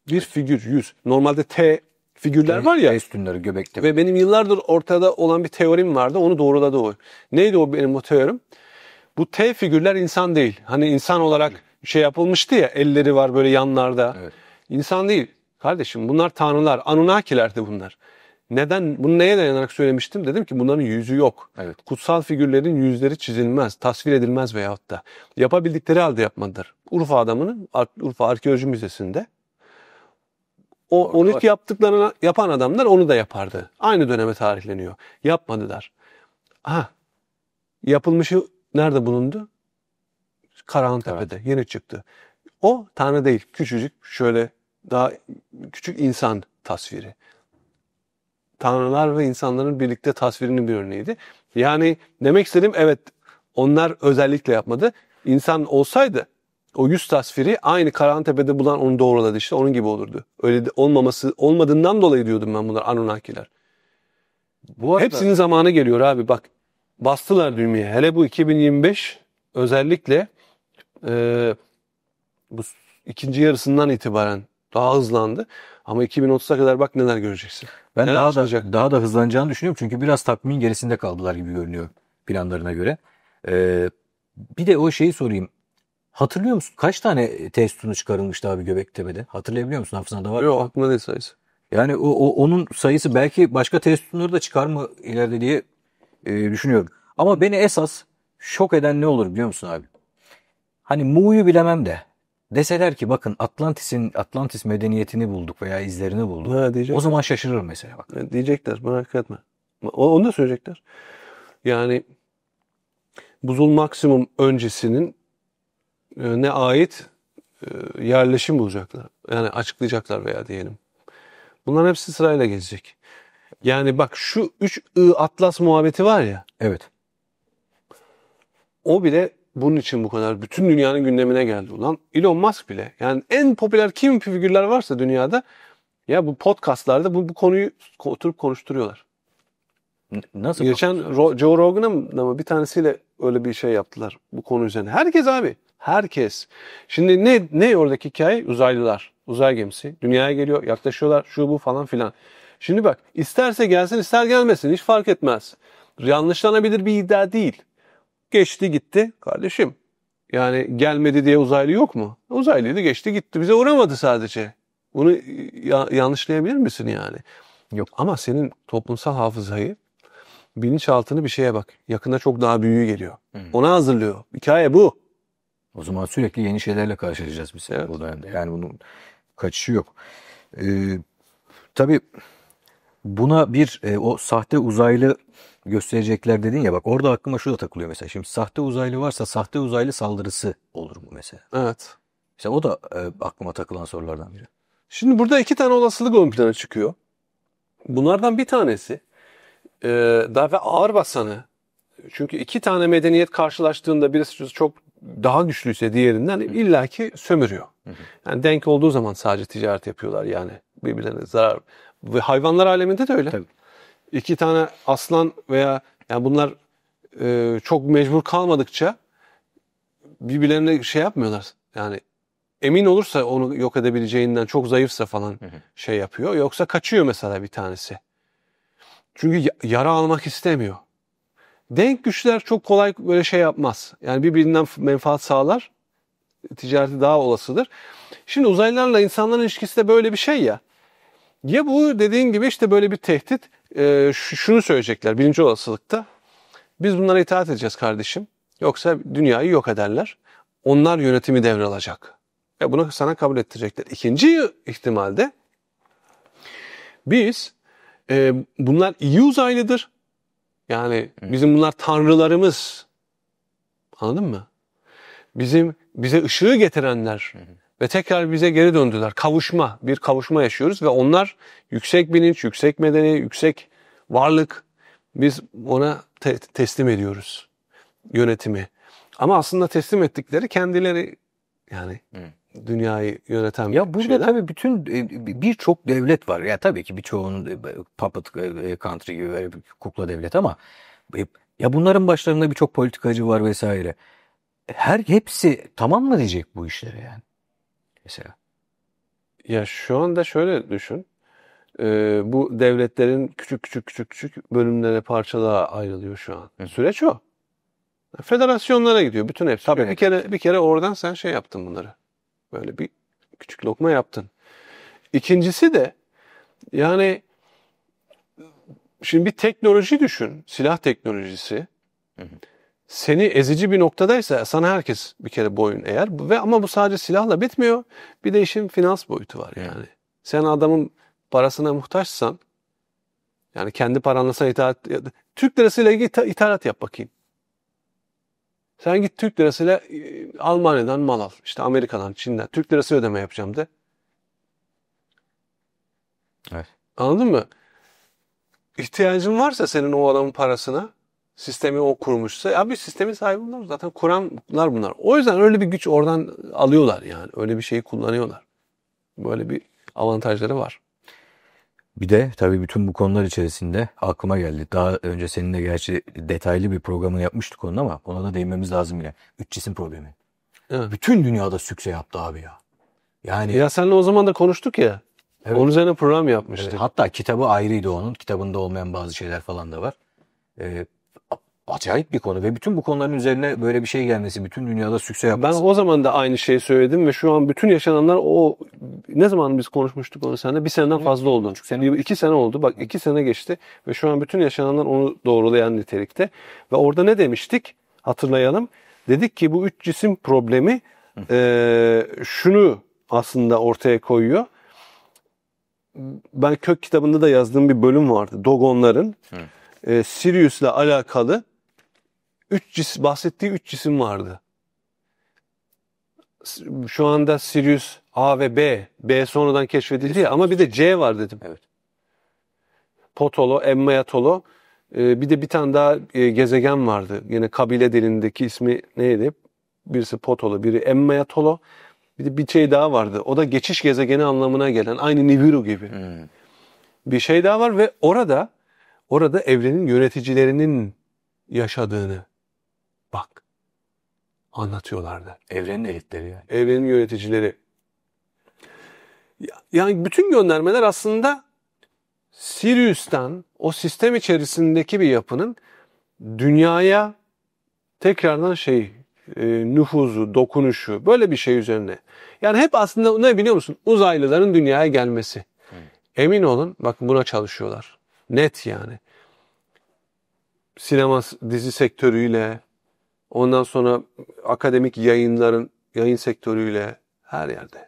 Speaker 2: bir figür. Yüz. Normalde T figürler var ya.
Speaker 1: Üstünleri Göbektepe.
Speaker 2: Ve benim yıllardır ortada olan bir teorim vardı. Onu doğruladı o. Neydi o benim o teorim? Bu T figürler insan değil. Hani insan olarak şey yapılmıştı ya. Elleri var böyle yanlarda. Evet. İnsan değil. Kardeşim bunlar tanrılar. Anunnakilerdi bunlar. Neden? Bunu neye dayanarak söylemiştim? Dedim ki bunların yüzü yok. Evet. Kutsal figürlerin yüzleri çizilmez, tasvir edilmez veyahut da. Yapabildikleri halde yapmadılar. Urfa Arkeoloji Müzesi'nde onu ilk yaptıklarını yapan adamlar onu da yapardı. Aynı döneme tarihleniyor. Yapmadılar. Yapılmışı nerede bulundu? Karahantepe'de. Evet. Yeni çıktı. O tanrı değil. Küçücük şöyle daha küçük insan tasviri. Tanrılar ve insanların birlikte tasvirinin bir örneğiydi. Yani demek istediğim evet, onlar özellikle yapmadı. İnsan olsaydı o yüz tasviri aynı Karahantepe'de bulan onu doğruladı işte. Onun gibi olurdu. Öyle de olmadığından dolayı diyordum ben bunlar Anunnakiler. Bu arada... Hepsinin zamanı geliyor abi bak. Bastılar düğmeye. Hele bu 2025 özellikle bu ikinci yarısından itibaren daha hızlandı. Ama 2030'a kadar bak neler göreceksin.
Speaker 1: Ben daha da hızlanacağını düşünüyorum. Çünkü biraz takvimin gerisinde kaldılar gibi görünüyor planlarına göre. Bir de o şeyi sorayım. Hatırlıyor musun? Kaç tane test sütunu çıkarılmıştı abi Göbektepe'de? Hatırlayabiliyor musun? Hafızanda var mı?
Speaker 2: Yok, aklımda değil sayısı.
Speaker 1: Yani onun sayısı belki başka test sütunları da çıkar mı ileride diye düşünüyorum. Ama beni esas şok eden ne olur biliyor musun abi? Hani Mu'yu bilemem de deseler ki bakın Atlantis medeniyetini bulduk veya izlerini bulduk. O zaman şaşırırım mesela bak.
Speaker 2: Diyecekler, merak etme. Onu da söyleyecekler. Yani buzul maksimum öncesinin ne ait yerleşim bulacaklar. Yani açıklayacaklar veya diyelim. Bunların hepsi sırayla gelecek. Yani bak şu 3I Atlas muhabbeti var ya.
Speaker 1: Evet.
Speaker 2: O bile bunun için bu kadar bütün dünyanın gündemine geldi. Ulan Elon Musk bile. Yani en popüler kim figürler varsa dünyada ya bu podcastlarda bu konuyu oturup konuşturuyorlar.
Speaker 1: Nasıl?
Speaker 2: Geçen Joe Rogan'ın mı bir tanesiyle öyle bir şey yaptılar bu konu üzerine. Herkes abi. Herkes. Şimdi ne oradaki hikaye? Uzaylılar. Uzay gemisi. Dünyaya geliyor. Yaklaşıyorlar. Şu bu falan filan. Şimdi bak isterse gelsin ister gelmesin. Hiç fark etmez. Yanlışlanabilir bir iddia değil. Geçti gitti. Kardeşim. Yani gelmedi diye uzaylı yok mu? Uzaylıydı geçti gitti. Bize uğramadı sadece. Bunu yanlışlayabilir misin yani?
Speaker 1: Yok.
Speaker 2: Ama senin toplumsal hafızayı bilinçaltını bir şeye bak. Yakında çok daha büyüğü geliyor. Ona hazırlıyor. Hikaye bu.
Speaker 1: O zaman sürekli yeni şeylerle karşılaşacağız biz.
Speaker 2: Evet.
Speaker 1: Yani bunun kaçışı yok. Tabii buna o sahte uzaylı gösterecekler dedin ya, bak orada aklıma şu da takılıyor mesela. Şimdi sahte uzaylı varsa sahte uzaylı saldırısı olur mu mesela?
Speaker 2: Evet.
Speaker 1: Mesela o da aklıma takılan sorulardan biri.
Speaker 2: Şimdi burada iki tane olasılık ön plana çıkıyor. Bunlardan bir tanesi daha ağır basanı. Çünkü iki tane medeniyet karşılaştığında birisi çok daha güçlüyse diğerinden illaki sömürüyor. Yani denk olduğu zaman sadece ticaret yapıyorlar yani birbirlerine zarar. Ve hayvanlar aleminde de öyle.
Speaker 1: Tabii.
Speaker 2: İki tane aslan veya yani bunlar çok mecbur kalmadıkça birbirlerine şey yapmıyorlar. Yani emin olursa onu yok edebileceğinden çok zayıfsa falan şey yapıyor. Yoksa kaçıyor mesela bir tanesi. Çünkü yara almak istemiyor. Denk güçler çok kolay böyle şey yapmaz. Yani birbirinden menfaat sağlar. Ticareti daha olasıdır. Şimdi uzaylılarla insanların ilişkisi de böyle bir şey ya. Ya bu dediğin gibi işte böyle bir tehdit. Şunu söyleyecekler birinci olasılıkta. Biz bunlara itaat edeceğiz kardeşim. Yoksa dünyayı yok ederler. Onlar yönetimi devralacak. Bunu sana kabul ettirecekler. İkinci ihtimalde biz bunlar iyi uzaylıdır. Yani bizim bunlar tanrılarımız. Anladın mı? Bize ışığı getirenler ve tekrar bize geri döndüler. Bir kavuşma yaşıyoruz ve onlar yüksek bilinç, yüksek medeni, yüksek varlık. Biz ona teslim ediyoruz yönetimi. Ama aslında teslim ettikleri kendileri yani dünyayı yöneten
Speaker 1: Ya burada
Speaker 2: şeyler.
Speaker 1: tabii bütün birçok devlet var. Ya tabii ki birçoğunun puppet country gibi böyle bir kukla devlet ama ya bunların başlarında birçok politikacı var vesaire. Hepsi tamam mı diyecek bu işlere yani? Mesela.
Speaker 2: Ya şu anda şöyle düşün. Bu devletlerin küçük bölümlere parçalara ayrılıyor şu an. Süreç o. Federasyonlara gidiyor bütün hepsi.
Speaker 1: Tabii.
Speaker 2: Bir kere oradan sen şey yaptın bunları. Böyle bir küçük lokma yaptın. İkincisi de yani şimdi bir teknoloji düşün. Silah teknolojisi. Seni ezici bir noktadaysa sana herkes bir kere boyun eğer. Ama bu sadece silahla bitmiyor. Bir de işin finans boyutu var yani. Sen adamın parasına muhtaçsan yani kendi paranla sen Türk lirasıyla ithalat yap bakayım. Sen git Türk lirasıyla Almanya'dan mal al. İşte Amerika'dan, Çin'den. Türk lirası ödeme yapacağım de.
Speaker 1: Evet.
Speaker 2: Anladın mı? İhtiyacın varsa senin o adamın parasına, sistemi o kurmuşsa, abi sistemin sahibi bunlar zaten kuranlar bunlar. O yüzden öyle bir güç oradan alıyorlar yani. Öyle bir şeyi kullanıyorlar. Böyle bir avantajları var.
Speaker 1: Bir de tabii bütün bu konular içerisinde aklıma geldi. Daha önce seninle gerçi detaylı bir programını yapmıştık onun ama ona da değinmemiz lazım yine. Üç cisim problemi.
Speaker 2: Evet.
Speaker 1: Bütün dünyada sükse yaptı abi ya. Yani
Speaker 2: Ya seninle o zaman da konuştuk ya.
Speaker 1: Evet.
Speaker 2: Onun üzerine program yapmıştık.
Speaker 1: Hatta kitabı ayrıydı onun. Kitabında olmayan bazı şeyler falan da var. Acayip bir konu ve bütün bu konuların üzerine böyle bir şey gelmesi, bütün dünyada sükse
Speaker 2: Ben
Speaker 1: yapması.
Speaker 2: o zaman da aynı şeyi söyledim ve şu an bütün yaşananlar ne zaman biz konuşmuştuk onu seninle? Bir seneden fazla oldu. 2 sene oldu. Bak 2 sene geçti ve şu an bütün yaşananlar onu doğrulayan nitelikte. Ve orada ne demiştik? Hatırlayalım. Dedik ki bu üç cisim problemi şunu aslında ortaya koyuyor. Ben Kök kitabında da yazdığım bir bölüm vardı. Dogonların Sirius'la alakalı bahsettiği 3 cisim vardı. Şu anda Sirius A ve B. B sonradan keşfedildi ya, ama bir de C var dedim.
Speaker 1: Evet.
Speaker 2: Potolo, Emmaetolo. Bir de bir tane daha gezegen vardı. Yine kabile dilindeki ismi neydi? Birisi Potolo, biri Emmaetolo. Bir de bir şey daha vardı. O da geçiş gezegeni anlamına gelen, aynı Nibiru gibi. Bir şey daha var ve orada evrenin yöneticilerinin yaşadığını bak anlatıyorlardı.
Speaker 1: Evrenin elitleri yani.
Speaker 2: Evrenin yöneticileri. Yani bütün göndermeler aslında Sirius'tan, o sistem içerisindeki bir yapının dünyaya tekrardan nüfuzu, dokunuşu, böyle bir şey üzerine. Yani hep aslında ne biliyor musun? Uzaylıların dünyaya gelmesi. Emin olun, bakın buna çalışıyorlar. Net yani. Sinema, dizi sektörüyle, ondan sonra akademik yayın sektörüyle, her yerde.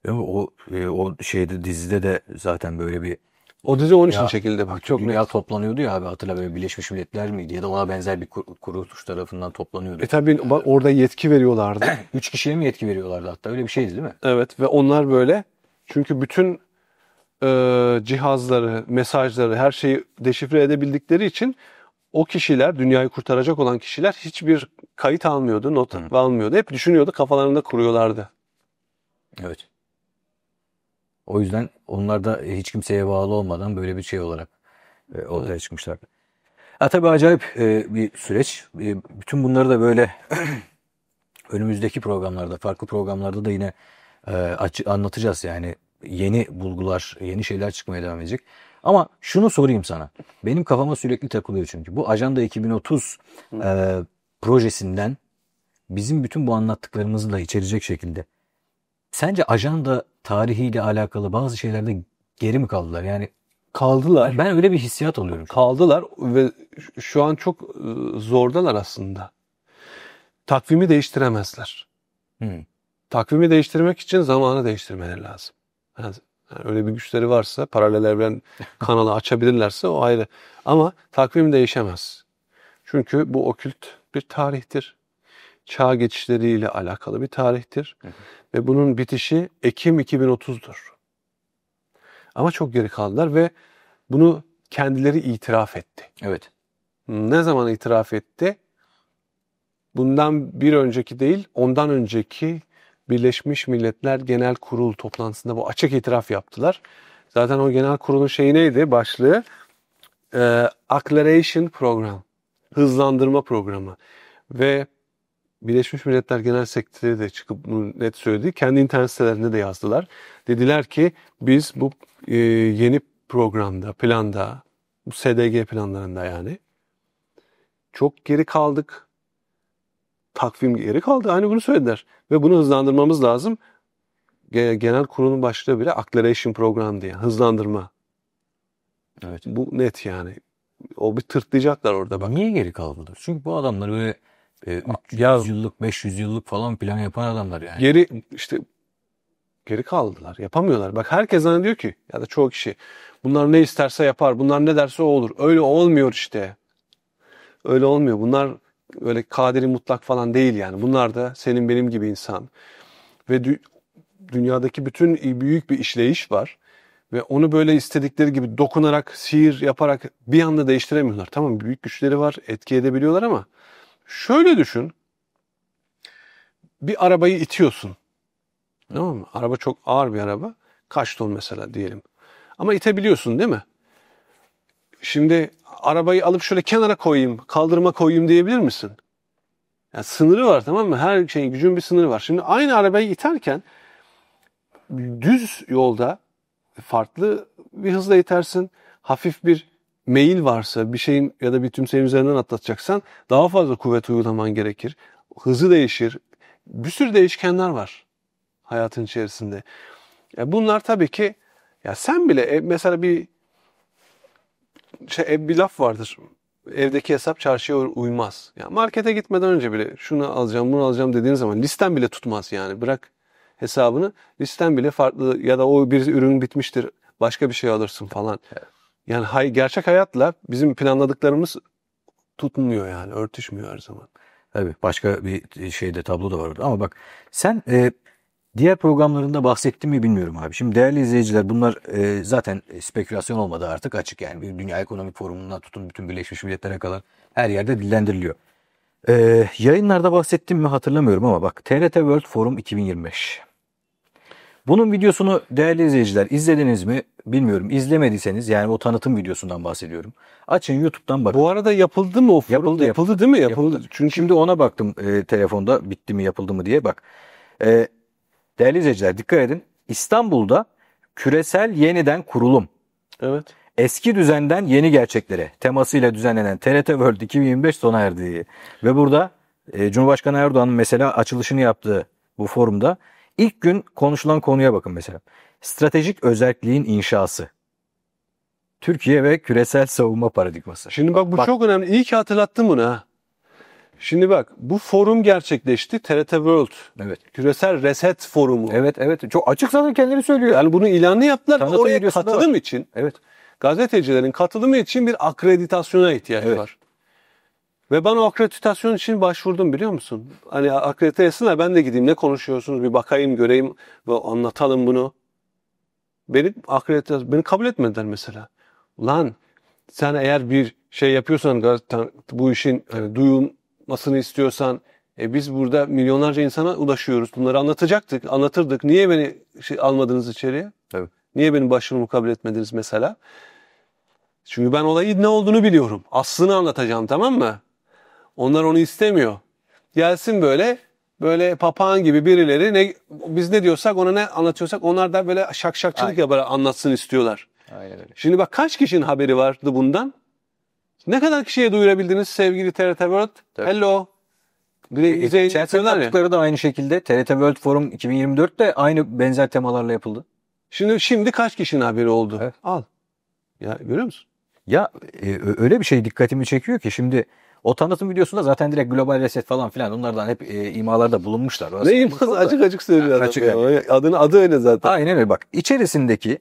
Speaker 1: O şeyde, dizide de zaten böyle bir
Speaker 2: O dizi onun için çekildi bak, çok
Speaker 1: dünya
Speaker 2: net.
Speaker 1: toplanıyordu ya abi, hatırla, böyle Birleşmiş Milletler miydi ya da ona benzer bir kuruluş tarafından toplanıyordu.
Speaker 2: Tabii bak, orada yetki veriyorlardı.
Speaker 1: 3 kişiye mi yetki veriyorlardı hatta, öyle bir şeydi değil mi?
Speaker 2: Evet, ve onlar böyle, çünkü bütün cihazları, mesajları, her şeyi deşifre edebildikleri için o kişiler, dünyayı kurtaracak olan kişiler hiçbir kayıt almıyordu, not almıyordu. Hep düşünüyordu, kafalarında kuruyorlardı.
Speaker 1: Evet. O yüzden onlar da hiç kimseye bağlı olmadan böyle bir şey olarak ortaya çıkmışlardı. Tabii acayip bir süreç. Bütün bunları da böyle önümüzdeki programlarda, farklı programlarda da yine anlatacağız yani. Yeni bulgular, yeni şeyler çıkmaya devam edecek. Ama şunu sorayım sana. Benim kafama sürekli takılıyor çünkü. Bu Ajanda 2030 projesinden bizim bütün bu anlattıklarımızı da içerecek şekilde. Sence ajanda tarihiyle alakalı bazı şeylerde geri mi kaldılar? Yani
Speaker 2: Kaldılar.
Speaker 1: ben öyle bir hissiyat alıyorum.
Speaker 2: Kaldılar ve şu an çok zordalar aslında. Takvimi değiştiremezler. Takvimi değiştirmek için zamanı değiştirmeleri lazım. Yani öyle bir güçleri varsa, paralel evren kanalı açabilirlerse o ayrı. Ama takvim değişemez. Çünkü bu okült bir tarihtir. Çağ geçişleriyle alakalı bir tarihtir. Ve bunun bitişi Ekim 2030'dur. Ama çok geri kaldılar ve bunu kendileri itiraf etti.
Speaker 1: Evet.
Speaker 2: Ne zaman itiraf etti? Bundan bir önceki değil, ondan önceki Birleşmiş Milletler Genel Kurul toplantısında bu açık itiraf yaptılar. Zaten o genel kurulun şeyi neydi? Başlığı Acceleration Program. Hızlandırma programı. Ve Birleşmiş Milletler Genel Sekreteri de çıkıp bunu net söyledi. Kendi internet sitelerinde de yazdılar. Dediler ki biz bu yeni programda, planda, bu SDG planlarında yani çok geri kaldık. Takvim geri kaldı. Aynı bunu söylediler. Ve bunu hızlandırmamız lazım. Genel kurulun başlığı bile Acceleration Program diye. Hızlandırma.
Speaker 1: Evet.
Speaker 2: Bu net yani. O bir tırtlayacaklar orada bak.
Speaker 1: Niye geri kaldılar? Çünkü bu adamlar böyle 300 yıllık, 500 yıllık falan plan yapan adamlar yani.
Speaker 2: Geri kaldılar. Yapamıyorlar. Bak herkes zannediyor ki, ya da çoğu kişi, bunlar ne isterse yapar. Bunlar ne derse o olur. Öyle olmuyor işte. Öyle olmuyor. Bunlar öyle kaderi mutlak falan değil yani. Bunlar da senin benim gibi insan. Ve dünyadaki bütün büyük bir işleyiş var. Ve onu böyle istedikleri gibi dokunarak, sihir yaparak bir anda değiştiremiyorlar. Tamam, büyük güçleri var, etki edebiliyorlar ama şöyle düşün. Bir arabayı itiyorsun. Tamam mı? Araba çok ağır bir araba. Kaç ton mesela diyelim. Ama itebiliyorsun değil mi? Şimdi arabayı alıp şöyle kenara koyayım, kaldırıma koyayım diyebilir misin? Yani sınırı var, tamam mı? Her şeyin, gücün bir sınırı var. Şimdi aynı arabayı iterken düz yolda farklı bir hızla itersin. Hafif bir meyil varsa bir şeyin ya da bir tümseyin üzerinden atlatacaksan daha fazla kuvvet uygulaman gerekir. Hızı değişir. Bir sürü değişkenler var hayatın içerisinde. Bunlar tabii ki, ya sen bile mesela bir laf vardır. Evdeki hesap çarşıya uymaz. Yani markete gitmeden önce bile şunu alacağım, bunu alacağım dediğin zaman listen bile tutmaz yani. Bırak hesabını, listen bile farklı, ya da o bir ürün bitmiştir, başka bir şey alırsın falan. Yani gerçek hayatla bizim planladıklarımız tutmuyor yani. Örtüşmüyor her zaman.
Speaker 1: Tabii başka bir şeyde tablo da var orada. Ama bak sen diğer programlarında bahsettin mi bilmiyorum abi. Şimdi değerli izleyiciler bunlar zaten spekülasyon olmadı artık açık yani. Bir Dünya Ekonomik Forumu'ndan tutun bütün Birleşmiş Milletler'e kadar her yerde dillendiriliyor. Yayınlarda bahsettim mi hatırlamıyorum ama bak TRT World Forum 2025. Bunun videosunu değerli izleyiciler izlediniz mi bilmiyorum. İzlemediyseniz yani o tanıtım videosundan bahsediyorum. Açın YouTube'dan bakın.
Speaker 2: Bu arada yapıldı mı o forum? Yapıldı değil mi? Yapıldı. Çünkü
Speaker 1: Şimdi ona baktım telefonda bitti mi yapıldı mı diye bak. E, Değerli izleyiciler dikkat edin. İstanbul'da küresel yeniden kurulum.
Speaker 2: evet.
Speaker 1: Eski düzenden yeni gerçeklere temasıyla düzenlenen TRT World 2025 sona erdi. Ve burada Cumhurbaşkanı Erdoğan'ın mesela açılışını yaptığı bu forumda ilk gün konuşulan konuya bakın mesela. Stratejik özelliğin inşası. Türkiye ve küresel savunma paradigması.
Speaker 2: Şimdi bak bu çok önemli. İyi ki hatırlattın bunu ha. Şimdi bak bu forum gerçekleşti. TRT World.
Speaker 1: Evet.
Speaker 2: Küresel Reset Forumu.
Speaker 1: Evet evet. Çok açık zaten kendileri söylüyor.
Speaker 2: Yani bunun ilanını yaptılar.
Speaker 1: Tanıtım
Speaker 2: Oraya
Speaker 1: videosu da
Speaker 2: katılım
Speaker 1: var.
Speaker 2: için,
Speaker 1: Evet.
Speaker 2: gazetecilerin katılımı için bir akreditasyona ihtiyaç
Speaker 1: Evet.
Speaker 2: var. Ve ben o akreditasyon için başvurdum biliyor musun? Hani akredite etsinler ben de gideyim ne konuşuyorsunuz bir bakayım göreyim ve anlatalım bunu. Beni kabul etmediler mesela. Ulan sen eğer bir şey yapıyorsan bu işin hani duyulmasını istiyorsan biz burada milyonlarca insana ulaşıyoruz. Bunları anlatırdık. Niye beni almadınız içeriye?
Speaker 1: Evet.
Speaker 2: Niye benim başvurumu kabul etmediniz mesela? Çünkü ben olayın ne olduğunu biliyorum. Aslını anlatacağım tamam mı? Onlar onu istemiyor. Gelsin böyle papağan gibi birileri biz ne diyorsak ona ne anlatıyorsak onlar da böyle şakşakçılık yapar anlatsın istiyorlar.
Speaker 1: Aynen öyle.
Speaker 2: Şimdi bak kaç kişinin haberi vardı bundan? Ne kadar kişiye duyurabildiniz sevgili TRT World?
Speaker 1: Tabii.
Speaker 2: Hello. Bir de
Speaker 1: Çerçeve yaptıkları da aynı şekilde TRT World Forum 2024 de aynı benzer temalarla yapıldı.
Speaker 2: Şimdi kaç kişinin haberi oldu?
Speaker 1: Evet.
Speaker 2: Al. Ya görüyor musun?
Speaker 1: Ya öyle bir şey dikkatimi çekiyor ki şimdi o tanıtım videosunda zaten direkt global reset falan filan onlardan hep imalarda bulunmuşlar. Orası
Speaker 2: Ne imkanı açık söylüyor adam.
Speaker 1: Açık
Speaker 2: Ya. Adı öyle zaten.
Speaker 1: Aynen öyle bak. İçerisindeki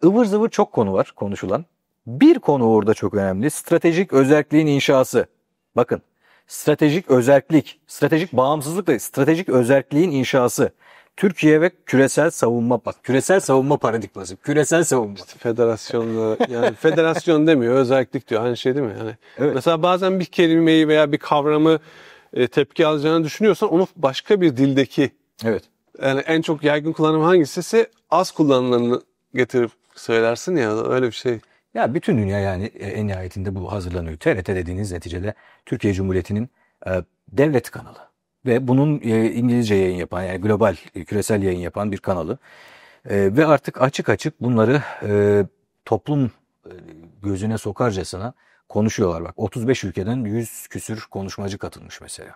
Speaker 1: ıvır zıvır çok konu var konuşulan. Bir konu orada çok önemli. Stratejik özelliğin inşası. Bakın. Stratejik özellik, stratejik bağımsızlık da stratejik özelliğin inşası. Türkiye ve küresel savunma bak. Küresel savunma paradigması. Küresel savunma.
Speaker 2: Federasyonda yani federasyon demiyor özellik diyor. Hani şey değil mi? Yani
Speaker 1: Evet.
Speaker 2: mesela bazen bir kelimeyi veya bir kavramı tepki alacağını düşünüyorsan onu başka bir dildeki
Speaker 1: Evet.
Speaker 2: yani en çok yaygın kullanım hangisi ise az kullanılanını getirip söylersin ya öyle bir şey.
Speaker 1: Ya bütün dünya yani en nihayetinde bu hazırlanıyor. TRT dediğiniz neticede Türkiye Cumhuriyeti'nin devlet kanalı. Ve bunun İngilizce yayın yapan yani global küresel yayın yapan bir kanalı. Ve artık açık açık bunları toplum gözüne sokarcasına konuşuyorlar. Bak 35 ülkeden 100 küsür konuşmacı katılmış mesela.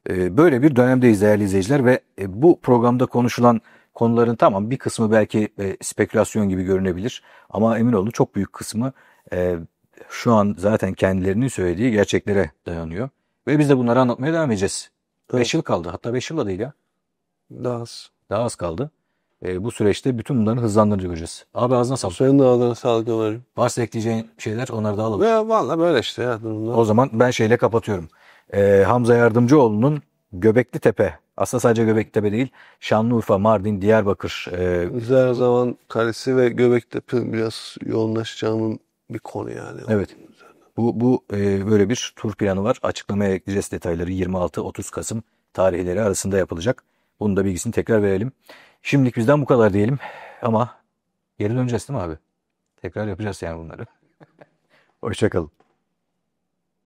Speaker 1: Böyle bir dönemdeyiz değerli izleyiciler ve bu programda konuşulan konuların tamam bir kısmı belki spekülasyon gibi görünebilir ama emin olun çok büyük kısmı şu an zaten kendilerinin söylediği gerçeklere dayanıyor. Ve biz de bunları anlatmaya devam edeceğiz. 5 yıl kaldı hatta 5 yıl da değil ya.
Speaker 2: Daha az.
Speaker 1: Daha az kaldı. Bu süreçte bütün bunların hızlandığını göreceğiz. Abi ağzına sağlık.
Speaker 2: Senin de ağzına sağlık Ömer'im.
Speaker 1: Varsa ekleyeceğin şeyler onları da alalım.
Speaker 2: Ve valla böyle işte ya durumlar.
Speaker 1: O zaman ben şeyle kapatıyorum. Hamza Yardımcıoğlu'nun Göbekli Tepe, aslında sadece Göbekli Tepe değil, Şanlıurfa, Mardin, Diyarbakır.
Speaker 2: Her zaman Kalesi ve Göbektepe biraz yoğunlaşacağımın bir konu yani.
Speaker 1: Evet. Bu böyle bir tur planı var. Açıklamaya ekleyeceğiz detayları. 26-30 Kasım tarihleri arasında yapılacak. Bunun da bilgisini tekrar verelim. Şimdilik bizden bu kadar diyelim. Ama geri döneceğiz değil mi abi? Tekrar yapacağız yani bunları. Hoşça kalın.